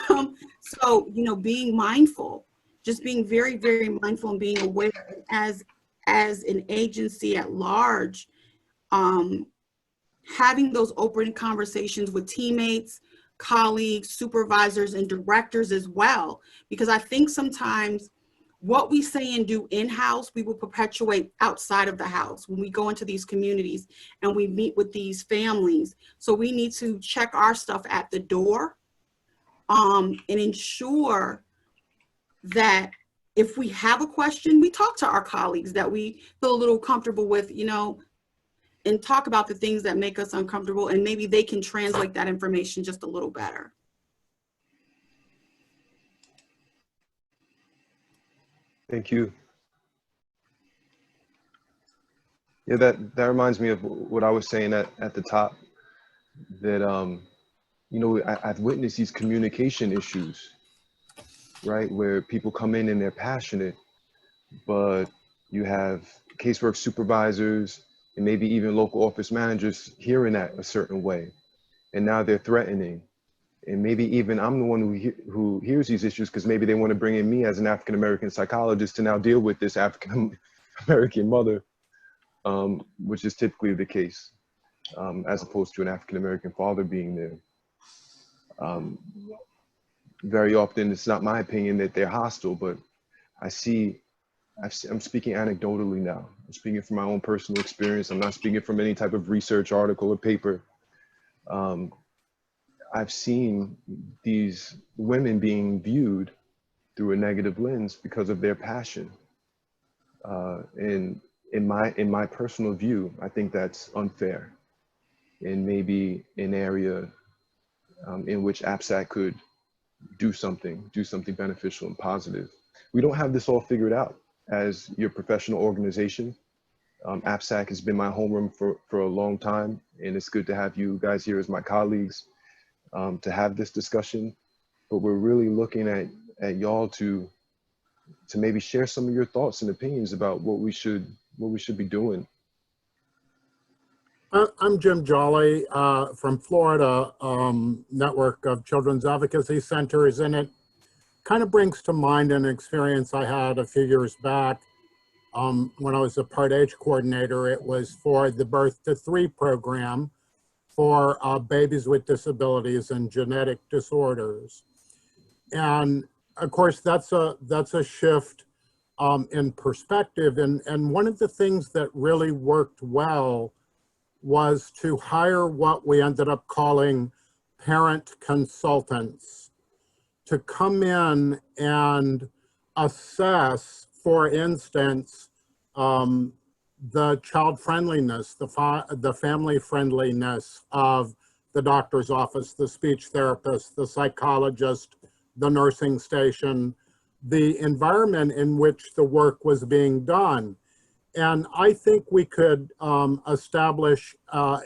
So, you know, being mindful, just being very, very mindful and being aware as an agency at large, having those open conversations with teammates, colleagues, supervisors, and directors as well. Because I think sometimes what we say and do in-house, we will perpetuate outside of the house when we go into these communities and we meet with these families. So we need to check our stuff at the door and ensure that if we have a question, we talk to our colleagues that we feel a little comfortable with, you know, and talk about the things that make us uncomfortable, and maybe they can translate that information just a little better. Thank you. Yeah, that reminds me of what I was saying at the top, that, you know, I've witnessed these communication issues, right? Where people come in and they're passionate, but you have casework supervisors and maybe even local office managers hearing that a certain way. And now they're threatening. And maybe even I'm the one who hears these issues because maybe they want to bring in me as an African-American psychologist to now deal with this African-American mother, which is typically the case, as opposed to an African-American father being there. Very often, it's not my opinion that they're hostile, but I'm speaking anecdotally now. I'm speaking from my own personal experience. I'm not speaking from any type of research article or paper. I've seen these women being viewed through a negative lens because of their passion. And in my personal view, I think that's unfair, and maybe an area in which APSAC could do something beneficial and positive. We don't have this all figured out as your professional organization. APSAC has been my homeroom for a long time, and it's good to have you guys here as my colleagues to have this discussion. But we're really looking at y'all to maybe share some of your thoughts and opinions about what we should be doing. I'm Jim Jolly from Florida, network of children's advocacy centers, and it kind of brings to mind an experience I had a few years back when I was a Part H coordinator. It was for the Birth to 3 program for babies with disabilities and genetic disorders. And of course, that's a shift in perspective. And one of the things that really worked well was to hire what we ended up calling parent consultants to come in and assess, for instance, the child friendliness, the family friendliness of the doctor's office, the speech therapist, the psychologist, the nursing station, the environment in which the work was being done. And I think we could establish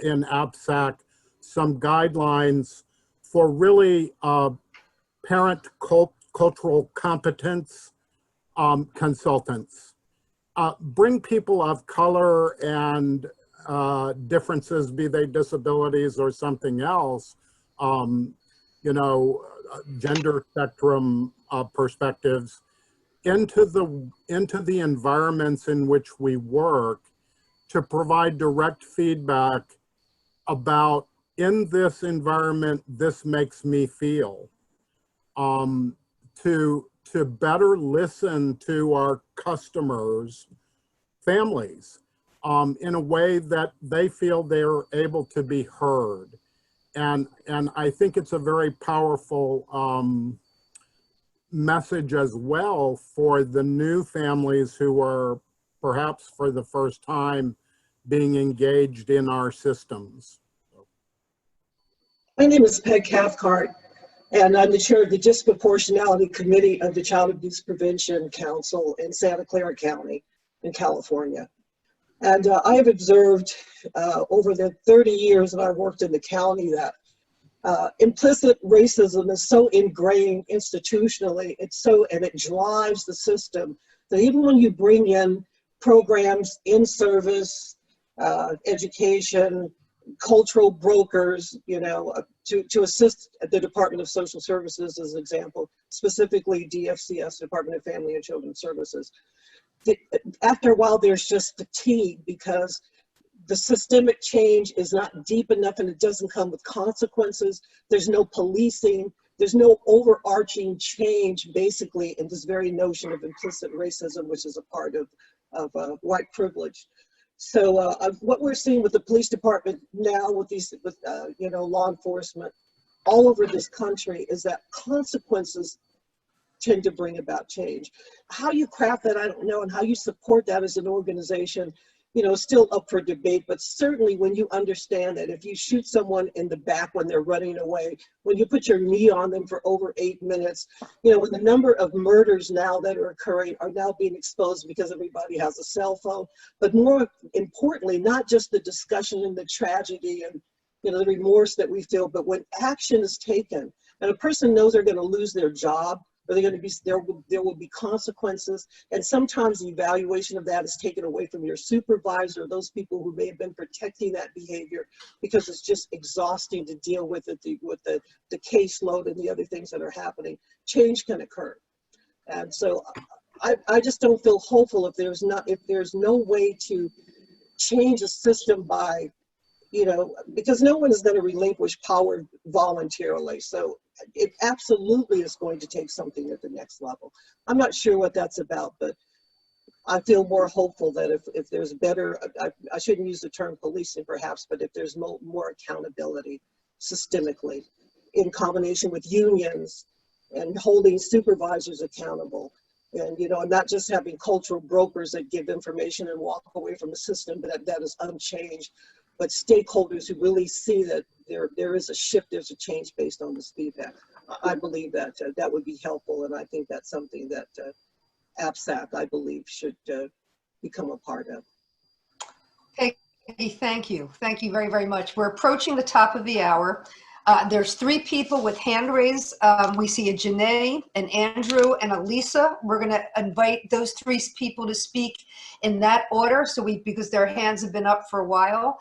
in APSAC some guidelines for really parent cultural competence consultants. Bring people of color and differences, be they disabilities or something else, you know, gender spectrum perspectives, into the environments in which we work, to provide direct feedback about, in this environment, this makes me feel. To better listen to our customers' families in a way that they feel they're able to be heard. And I think it's a very powerful message as well for the new families who are perhaps for the first time being engaged in our systems. My name is Peg Cathcart, and I'm the chair of the Disproportionality Committee of the Child Abuse Prevention Council in Santa Clara County in California. And I have observed over the 30 years that I've worked in the county that implicit racism is so ingrained institutionally, and it drives the system that even when you bring in programs in service, education, cultural brokers, you know, to assist the Department of Social Services, as an example, specifically DFCS, Department of Family and Children Services. After a while, there's just fatigue because the systemic change is not deep enough and it doesn't come with consequences. There's no policing. There's no overarching change, basically, in this very notion of implicit racism, which is a part of white privilege. So what we're seeing with the police department now, with you know, law enforcement all over this country, is that consequences tend to bring about change. How you craft that, I don't know, and how you support that as an organization, you know, still up for debate. But certainly when you understand that if you shoot someone in the back when they're running away, when you put your knee on them for over 8 minutes, you know, when the number of murders now that are occurring are now being exposed because everybody has a cell phone, but more importantly, not just the discussion and the tragedy and, you know, the remorse that we feel, but when action is taken and a person knows they're going to lose their job, or they're going to be, there will be consequences, and sometimes the evaluation of that is taken away from your supervisor, those people who may have been protecting that behavior, because it's just exhausting to deal with it, with the caseload and the other things that are happening. Change can occur, and so I just don't feel hopeful if there's no way to change a system by, you know, because no one is going to relinquish power voluntarily. So it absolutely is going to take something at the next level. I'm not sure what that's about, but I feel more hopeful that if there's better, I shouldn't use the term policing perhaps, but if there's more accountability systemically in combination with unions and holding supervisors accountable, and, you know, not just having cultural brokers that give information and walk away from the system, but that is unchanged, but stakeholders who really see that there is a shift, there's a change based on this feedback. I believe that that would be helpful, and I think that's something that APSAC, I believe, should become a part of. Peggy, thank you. Thank you very, very much. We're approaching the top of the hour. There's 3 people with hand raised. We see a Janae, an Andrew, and a Lisa. We're going to invite those 3 people to speak in that order, because their hands have been up for a while.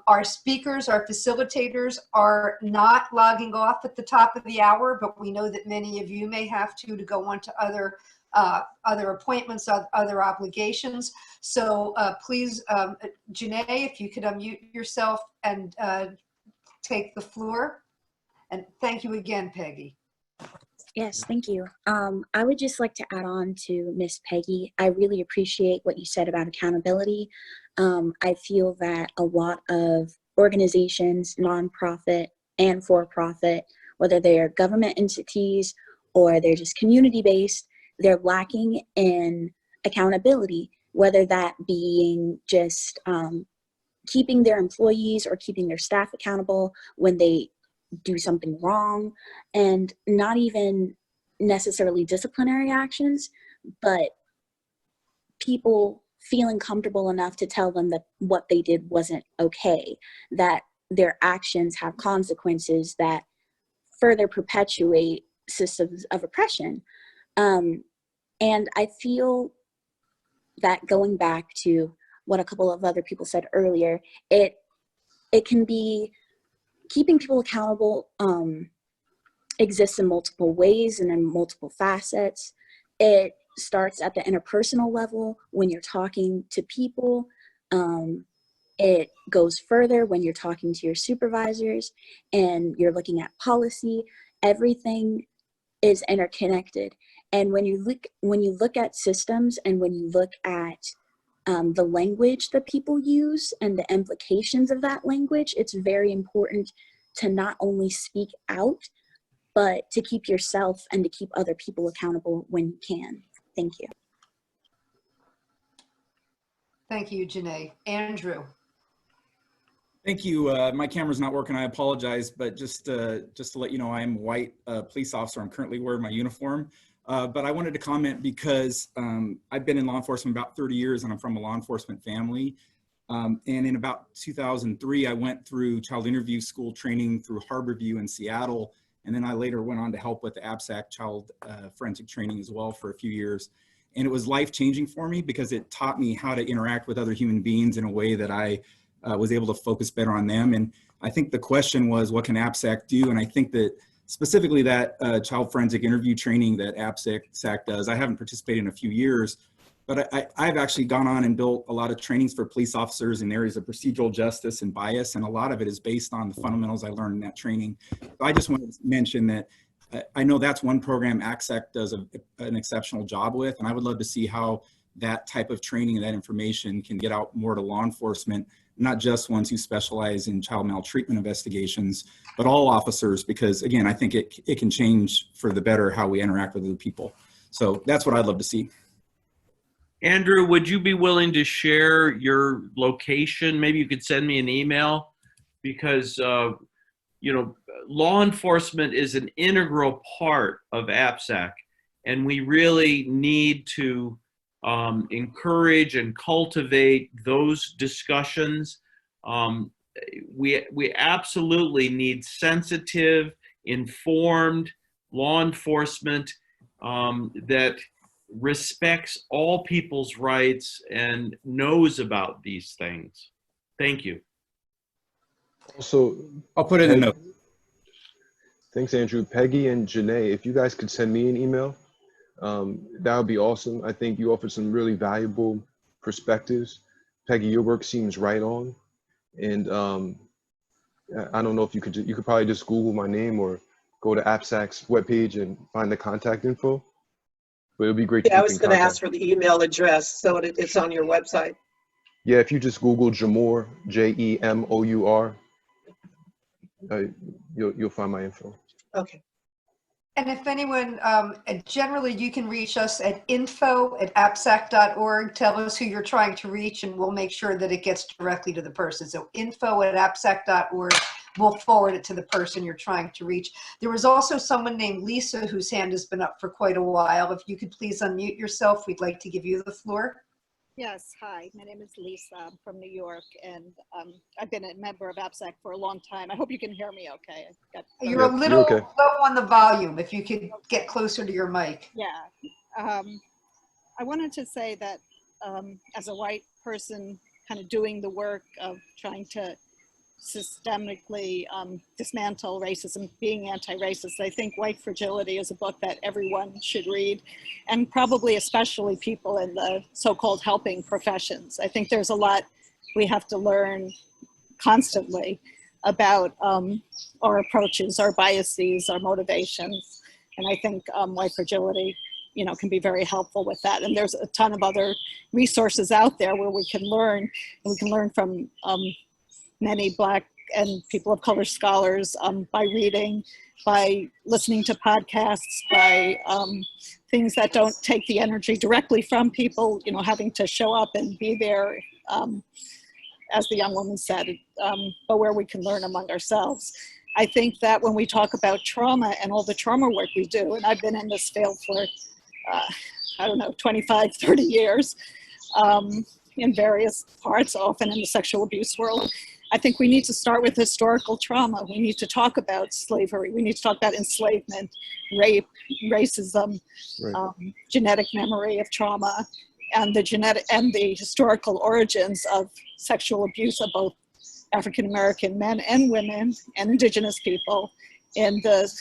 Our speakers, our facilitators are not logging off at the top of the hour, but we know that many of you may have to go on to other appointments, other obligations. So please, Janae, if you could unmute yourself and take the floor. And thank you again, Peggy. Yes, thank you. I would just like to add on to Miss Peggy. I really appreciate what you said about accountability. I feel that a lot of organizations, nonprofit and for-profit, whether they are government entities or they're just community-based, they're lacking in accountability, whether that being just keeping their employees or keeping their staff accountable when they do something wrong, and not even necessarily disciplinary actions, but people feeling comfortable enough to tell them that what they did wasn't okay, that their actions have consequences that further perpetuate systems of oppression. And I feel that, going back to what a couple of other people said earlier, it can be, keeping people accountable exists in multiple ways and in multiple facets. It starts at the interpersonal level when you're talking to people. It goes further when you're talking to your supervisors and you're looking at policy. Everything is interconnected. And when you look at systems, and when you look at the language that people use and the implications of that language, it's very important to not only speak out, but to keep yourself and to keep other people accountable when you can. Thank you. Thank you, Janae. Andrew. Thank you. My camera's not working. I apologize, but just to let you know, I am a white police officer. I'm currently wearing my uniform. But I wanted to comment because I've been in law enforcement about 30 years, and I'm from a law enforcement family. And in about 2003, I went through child interview school training through Harborview in Seattle. And then I later went on to help with the APSAC child forensic training as well for a few years. And it was life-changing for me because it taught me how to interact with other human beings in a way that I was able to focus better on them. And I think the question was, what can APSAC do? And I think that specifically that child forensic interview training that APSAC does, I haven't participated in a few years, but I've actually gone on and built a lot of trainings for police officers in areas of procedural justice and bias, and a lot of it is based on the fundamentals I learned in that training. So I just wanted to mention that I know that's one program APSAC does an exceptional job with, and I would love to see how that type of training and that information can get out more to law enforcement, not just ones who specialize in child maltreatment investigations, but all officers, because again, I think it can change for the better how we interact with other people. So that's what I'd love to see. Andrew, would you be willing to share your location? Maybe you could send me an email, because you know, law enforcement is an integral part of APSAC, and we really need to encourage and cultivate those discussions. We absolutely need sensitive, informed law enforcement that respects all people's rights and knows about these things. Thank you. Also, I'll put it in the. Thanks, Andrew. Peggy and Janae, if you guys could send me an email, that would be awesome. I think you offer some really valuable perspectives. Peggy, your work seems right on. And I don't know if you could probably just Google my name or go to APSAC's webpage and find the contact info. But it'd be great to keep in contact. I was going to ask for the email address, so it's on your website. Yeah, if you just Google Jemour, Jemour, you'll find my info. Okay. And if anyone, generally you can reach us at info@apsac.org. Tell us who you're trying to reach, and we'll make sure that it gets directly to the person. So info@apsac.org. We'll forward it to the person you're trying to reach. There was also someone named Lisa whose hand has been up for quite a while. If you could please unmute yourself, we'd like to give you the floor. Yes, hi, my name is Lisa. I'm from New York, and I've been a member of APSAC for a long time. I hope you can hear me okay. You're a little low on the volume. If you could get closer to your mic. Yeah. I wanted to say that as a white person kind of doing the work of trying to systemically dismantle racism, being anti-racist, I think White Fragility is a book that everyone should read, and probably especially people in the so-called helping professions. I think there's a lot we have to learn constantly about our approaches, our biases, our motivations, and I think White Fragility, you know, can be very helpful with that. And there's a ton of other resources out there where we can learn, and we can learn from many Black and people of color scholars by reading, by listening to podcasts, by things that don't take the energy directly from people, you know, having to show up and be there, as the young woman said, but where we can learn among ourselves. I think that when we talk about trauma and all the trauma work we do, and I've been in this field for, I don't know, 25, 30 years, in various parts, often in the sexual abuse world. I think we need to start with historical trauma. We need to talk about slavery. We need to talk about enslavement, rape, racism, Right. genetic memory of trauma, and the historical origins of sexual abuse of both African American men and women and indigenous people in the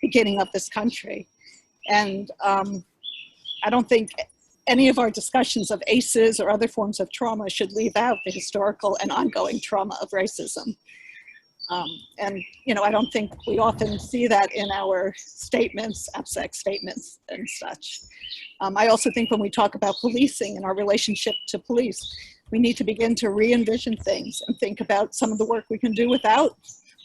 beginning of this country. And I don't think any of our discussions of ACEs or other forms of trauma should leave out the historical and ongoing trauma of racism. And, you know, I don't think we often see that in our statements, APSAC statements and such. I also think when we talk about policing and our relationship to police, we need to begin to re-envision things and think about some of the work we can do without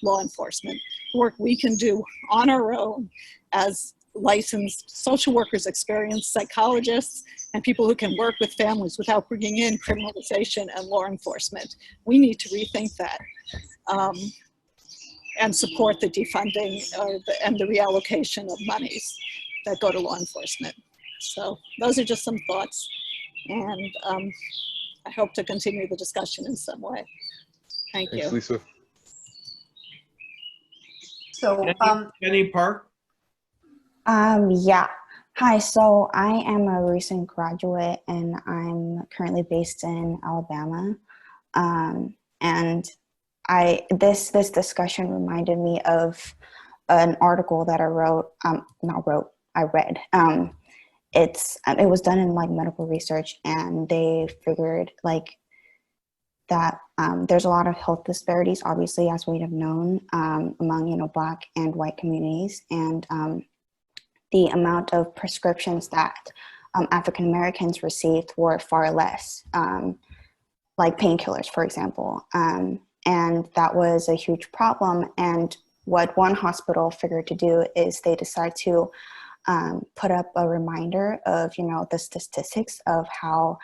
law enforcement, work we can do on our own as licensed social workers, experienced psychologists, and people who can work with families without bringing in criminalization and law enforcement. We need to rethink that and support the defunding and the reallocation of monies that go to law enforcement. So those are just some thoughts, and I hope to continue the discussion in some way. Thank you. Thanks, Lisa. So, Jenny Park? Yeah. Hi, so I am a recent graduate and I'm currently based in Alabama. And this discussion reminded me of an article that I read. It was done in like medical research, and they figured like that there's a lot of health disparities, obviously, as we'd have known, among Black and white communities, and the amount of prescriptions that African Americans received were far less, like painkillers, for example, and that was a huge problem. And what one hospital figured to do is they decided to put up a reminder of the statistics of how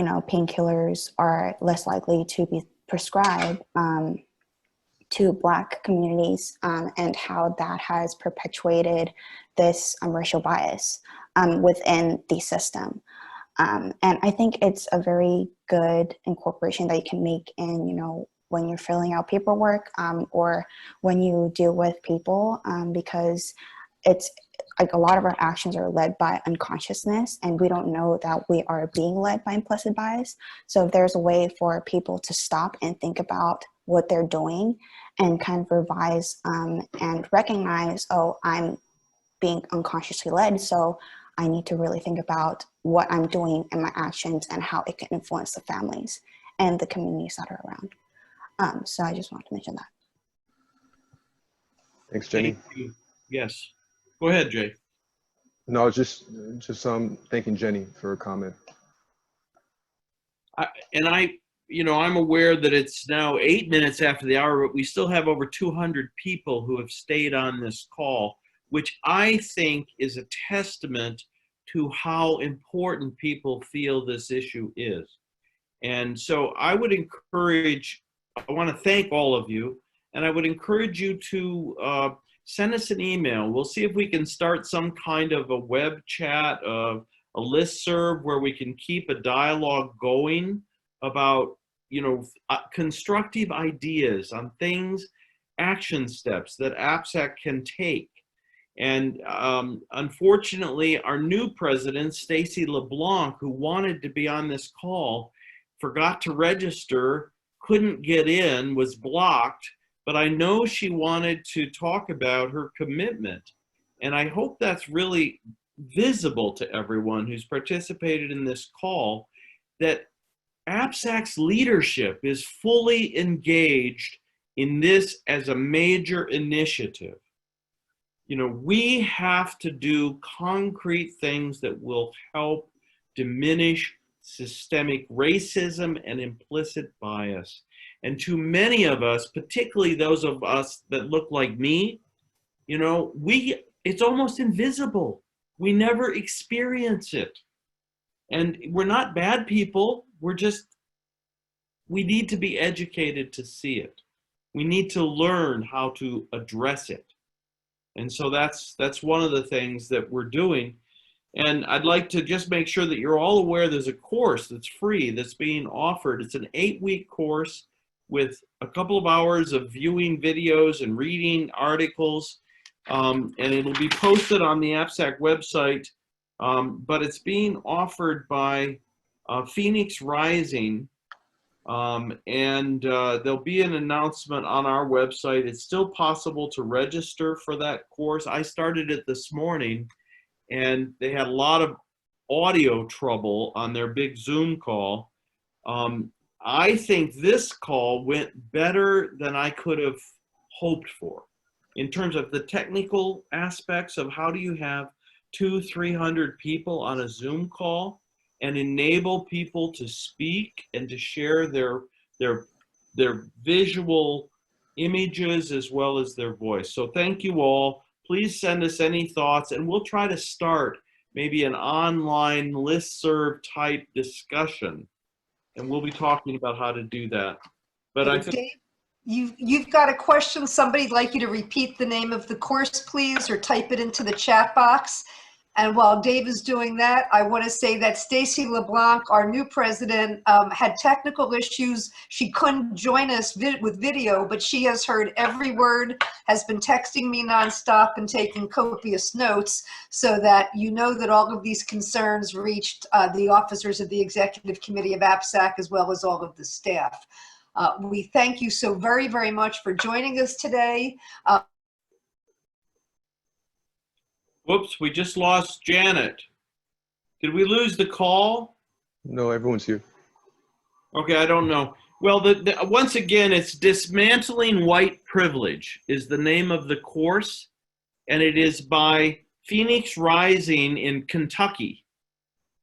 painkillers are less likely to be prescribed to Black communities, and how that has perpetuated this racial bias within the system. And I think it's a very good incorporation that you can make in, when you're filling out paperwork or when you deal with people, because it's like a lot of our actions are led by unconsciousness, and we don't know that we are being led by implicit bias. So if there's a way for people to stop and think about what they're doing and kind of revise and recognize, oh, I'm being unconsciously led, so I need to really think about what I'm doing and my actions and how it can influence the families and the communities that are around. So I just wanted to mention that. Thanks, Jenny. Thank you. Yes. Go ahead, Jay. No, I was just thanking Jenny for her comment. I'm aware that it's now 8 minutes after the hour, but we still have over 200 people who have stayed on this call, which I think is a testament to how important people feel this issue is. And so I want to thank all of you, and I would encourage you to send us an email. We'll see if we can start some kind of a web chat, a listserv where we can keep a dialogue going about, constructive ideas on things, action steps that APSAC can take. And unfortunately, our new president, Stacy LeBlanc, who wanted to be on this call, forgot to register, couldn't get in, was blocked, but I know she wanted to talk about her commitment. And I hope that's really visible to everyone who's participated in this call, that APSAC's leadership is fully engaged in this as a major initiative. We have to do concrete things that will help diminish systemic racism and implicit bias. And to many of us, particularly those of us that look like me, it's almost invisible. We never experience it. And we're not bad people. We need to be educated to see it. We need to learn how to address it. And so that's one of the things that we're doing. And I'd like to just make sure that you're all aware there's a course that's free that's being offered. It's an 8-week course with a couple of hours of viewing videos and reading articles. And it'll be posted on the APSAC website, but it's being offered by Phoenix Rising. And there'll be an announcement on our website. It's still possible to register for that course. I started it this morning, and they had a lot of audio trouble on their big Zoom call. I think this call went better than I could have hoped for in terms of the technical aspects of how do you have 200-300 people on a Zoom call and enable people to speak and to share their visual images as well as their voice. So thank you all. Please send us any thoughts, and we'll try to start maybe an online listserv type discussion, and we'll be talking about how to do that. But I think Dave, you've got a question. Somebody'd like you to repeat the name of the course, please, or type it into the chat box. And while Dave is doing that, I want to say that Stacy LeBlanc, our new president, had technical issues. She couldn't join us with video, but she has heard every word, has been texting me nonstop and taking copious notes, so that you know that all of these concerns reached the officers of the Executive Committee of APSAC as well as all of the staff. We thank you so very, very much for joining us today. Whoops, we just lost Janet. Did we lose the call? No, everyone's here. Okay, I don't know. Well, once again, it's Dismantling White Privilege is the name of the course, and it is by Phoenix Rising in Kentucky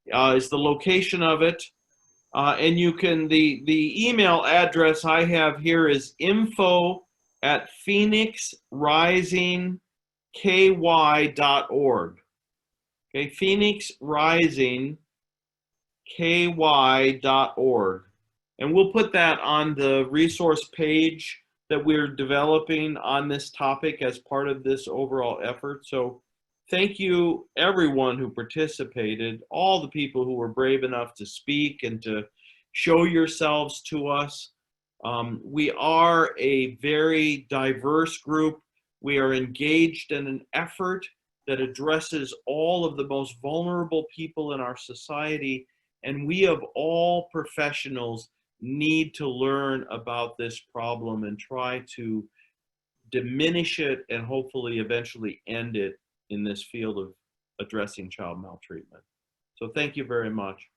is the location of it. And you can, the email address I have here is info@phoenixrisingky.org. Okay, phoenixrisingky.org. And we'll put that on the resource page that we're developing on this topic as part of this overall effort. So thank you everyone who participated, all the people who were brave enough to speak and to show yourselves to us. We are a very diverse group. We are engaged in an effort that addresses all of the most vulnerable people in our society, and we of all professionals need to learn about this problem and try to diminish it and hopefully eventually end it in this field of addressing child maltreatment. So thank you very much.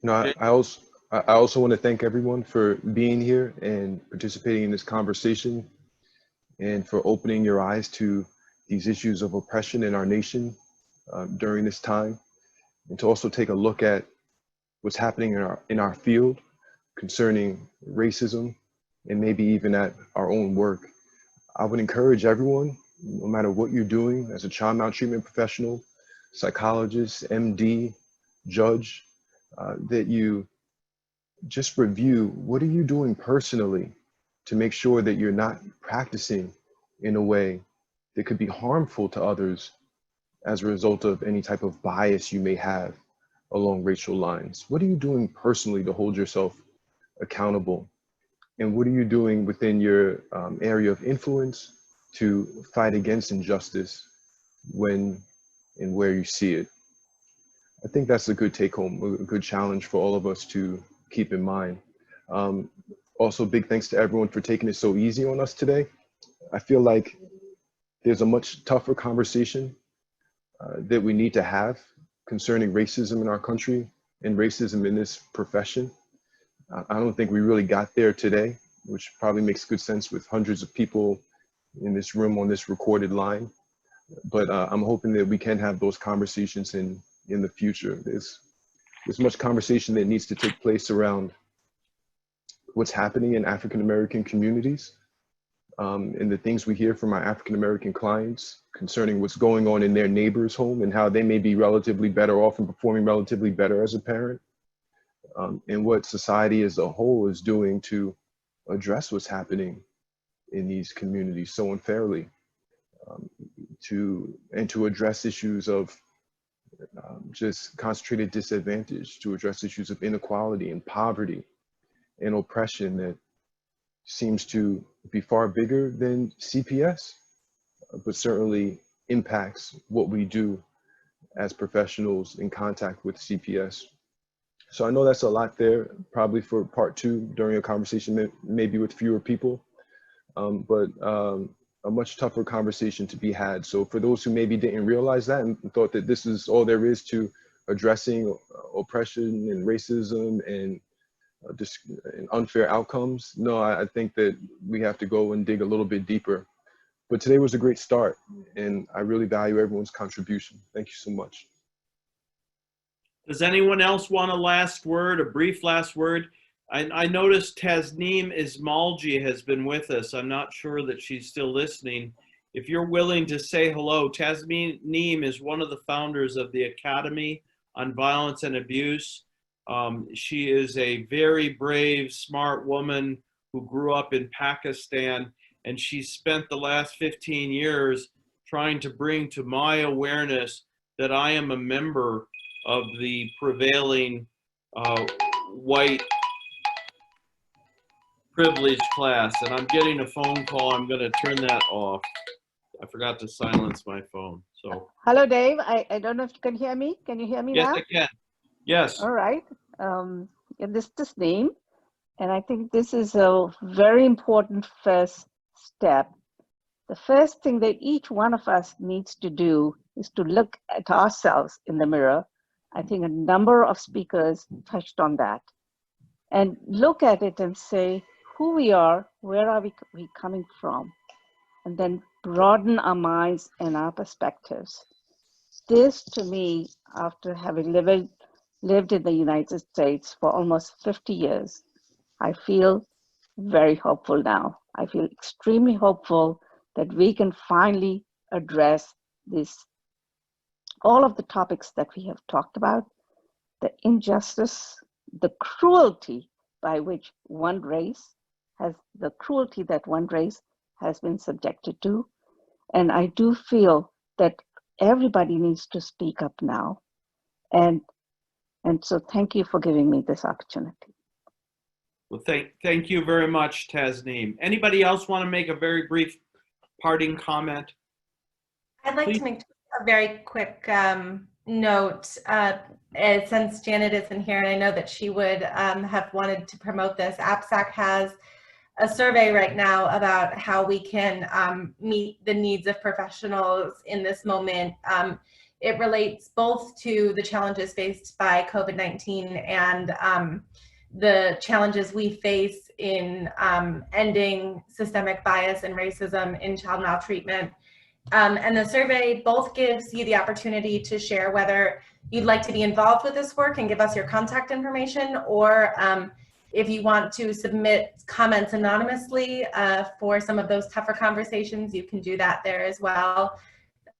No, I also want to thank everyone for being here and participating in this conversation, and for opening your eyes to these issues of oppression in our nation during this time, and to also take a look at what's happening in our field concerning racism, and maybe even at our own work. I would encourage everyone, no matter what you're doing as a child maltreatment professional, psychologist, MD, judge, that you just review what are you doing personally to make sure that you're not practicing in a way that could be harmful to others as a result of any type of bias you may have along racial lines. What are you doing personally to hold yourself accountable? And what are you doing within your area of influence to fight against injustice when and where you see it? I think that's a good take home, a good challenge for all of us to keep in mind. Also, big thanks to everyone for taking it so easy on us today. I feel like there's a much tougher conversation that we need to have concerning racism in our country and racism in this profession. I don't think we really got there today, which probably makes good sense with hundreds of people in this room on this recorded line. But I'm hoping that we can have those conversations in the future. There's much conversation that needs to take place around what's happening in African-American communities, and the things we hear from our African-American clients concerning what's going on in their neighbor's home and how they may be relatively better off and performing relatively better as a parent, and what society as a whole is doing to address what's happening in these communities so unfairly. to address issues of just concentrated disadvantage, to address issues of inequality and poverty and oppression that seems to be far bigger than CPS, but certainly impacts what we do as professionals in contact with CPS. So I know that's a lot there, probably for part 2 during a conversation, maybe with fewer people, but a much tougher conversation to be had. So for those who maybe didn't realize that and thought that this is all there is to addressing oppression and racism and unfair outcomes, no, I think that we have to go and dig a little bit deeper. But today was a great start, and I really value everyone's contribution. Thank you so much. Does anyone else want a last word, a brief last word? I noticed Tasneem Ismalji has been with us. I'm not sure that she's still listening. If you're willing to say hello, Tasneem is one of the founders of the Academy on Violence and Abuse. She is a very brave, smart woman who grew up in Pakistan, and she spent the last 15 years trying to bring to my awareness that I am a member of the prevailing white privileged class. And I'm getting a phone call. I'm going to turn that off. I forgot to silence my phone. So Hello, Dave. I don't know if you can hear me. Can you hear me yes, now? I can. Yes. All right. This name, and I think this is a very important first step. The first thing that each one of us needs to do is to look at ourselves in the mirror. I think a number of speakers touched on that. And look at it and say who we are, where are we coming from, and then broaden our minds and our perspectives. This, to me, after having lived in the United States for almost 50 years, I feel very hopeful now. I feel extremely hopeful that we can finally address all of the topics that we have talked about, the injustice, the cruelty by which one race has been subjected to. And I do feel that everybody needs to speak up now. And so thank you for giving me this opportunity. Well, thank you very much, Tasneem. Anybody else want to make a very brief parting comment? I'd like to make a very quick note, since Janet isn't here, and I know that she would have wanted to promote this. APSAC has a survey right now about how we can meet the needs of professionals in this moment. It relates both to the challenges faced by COVID-19 and the challenges we face in ending systemic bias and racism in child maltreatment. And the survey both gives you the opportunity to share whether you'd like to be involved with this work and give us your contact information, or if you want to submit comments anonymously for some of those tougher conversations, you can do that there as well.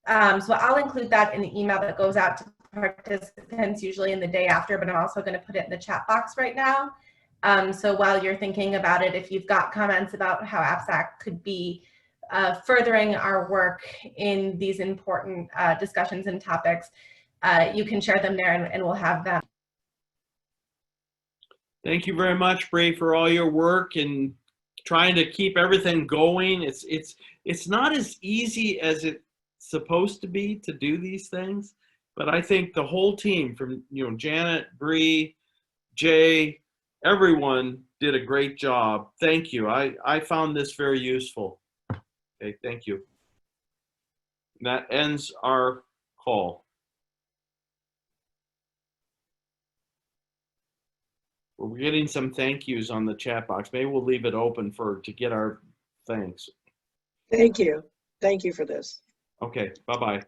So I'll include that in the email that goes out to participants usually in the day after, but I'm also going to put it in the chat box right now. So while you're thinking about it, if you've got comments about how APSAC could be furthering our work in these important discussions and topics, you can share them there and we'll have them. Thank you very much, Bree, for all your work and trying to keep everything going. It's not as easy as it's supposed to be to do these things, but I think the whole team, from Janet, Bree, Jay, everyone did a great job. Thank you. I found this very useful. Okay, thank you. And that ends our call. We're getting some thank yous on the chat box. Maybe we'll leave it open to get our thanks. Thank you. Thank you for this. Okay, bye-bye.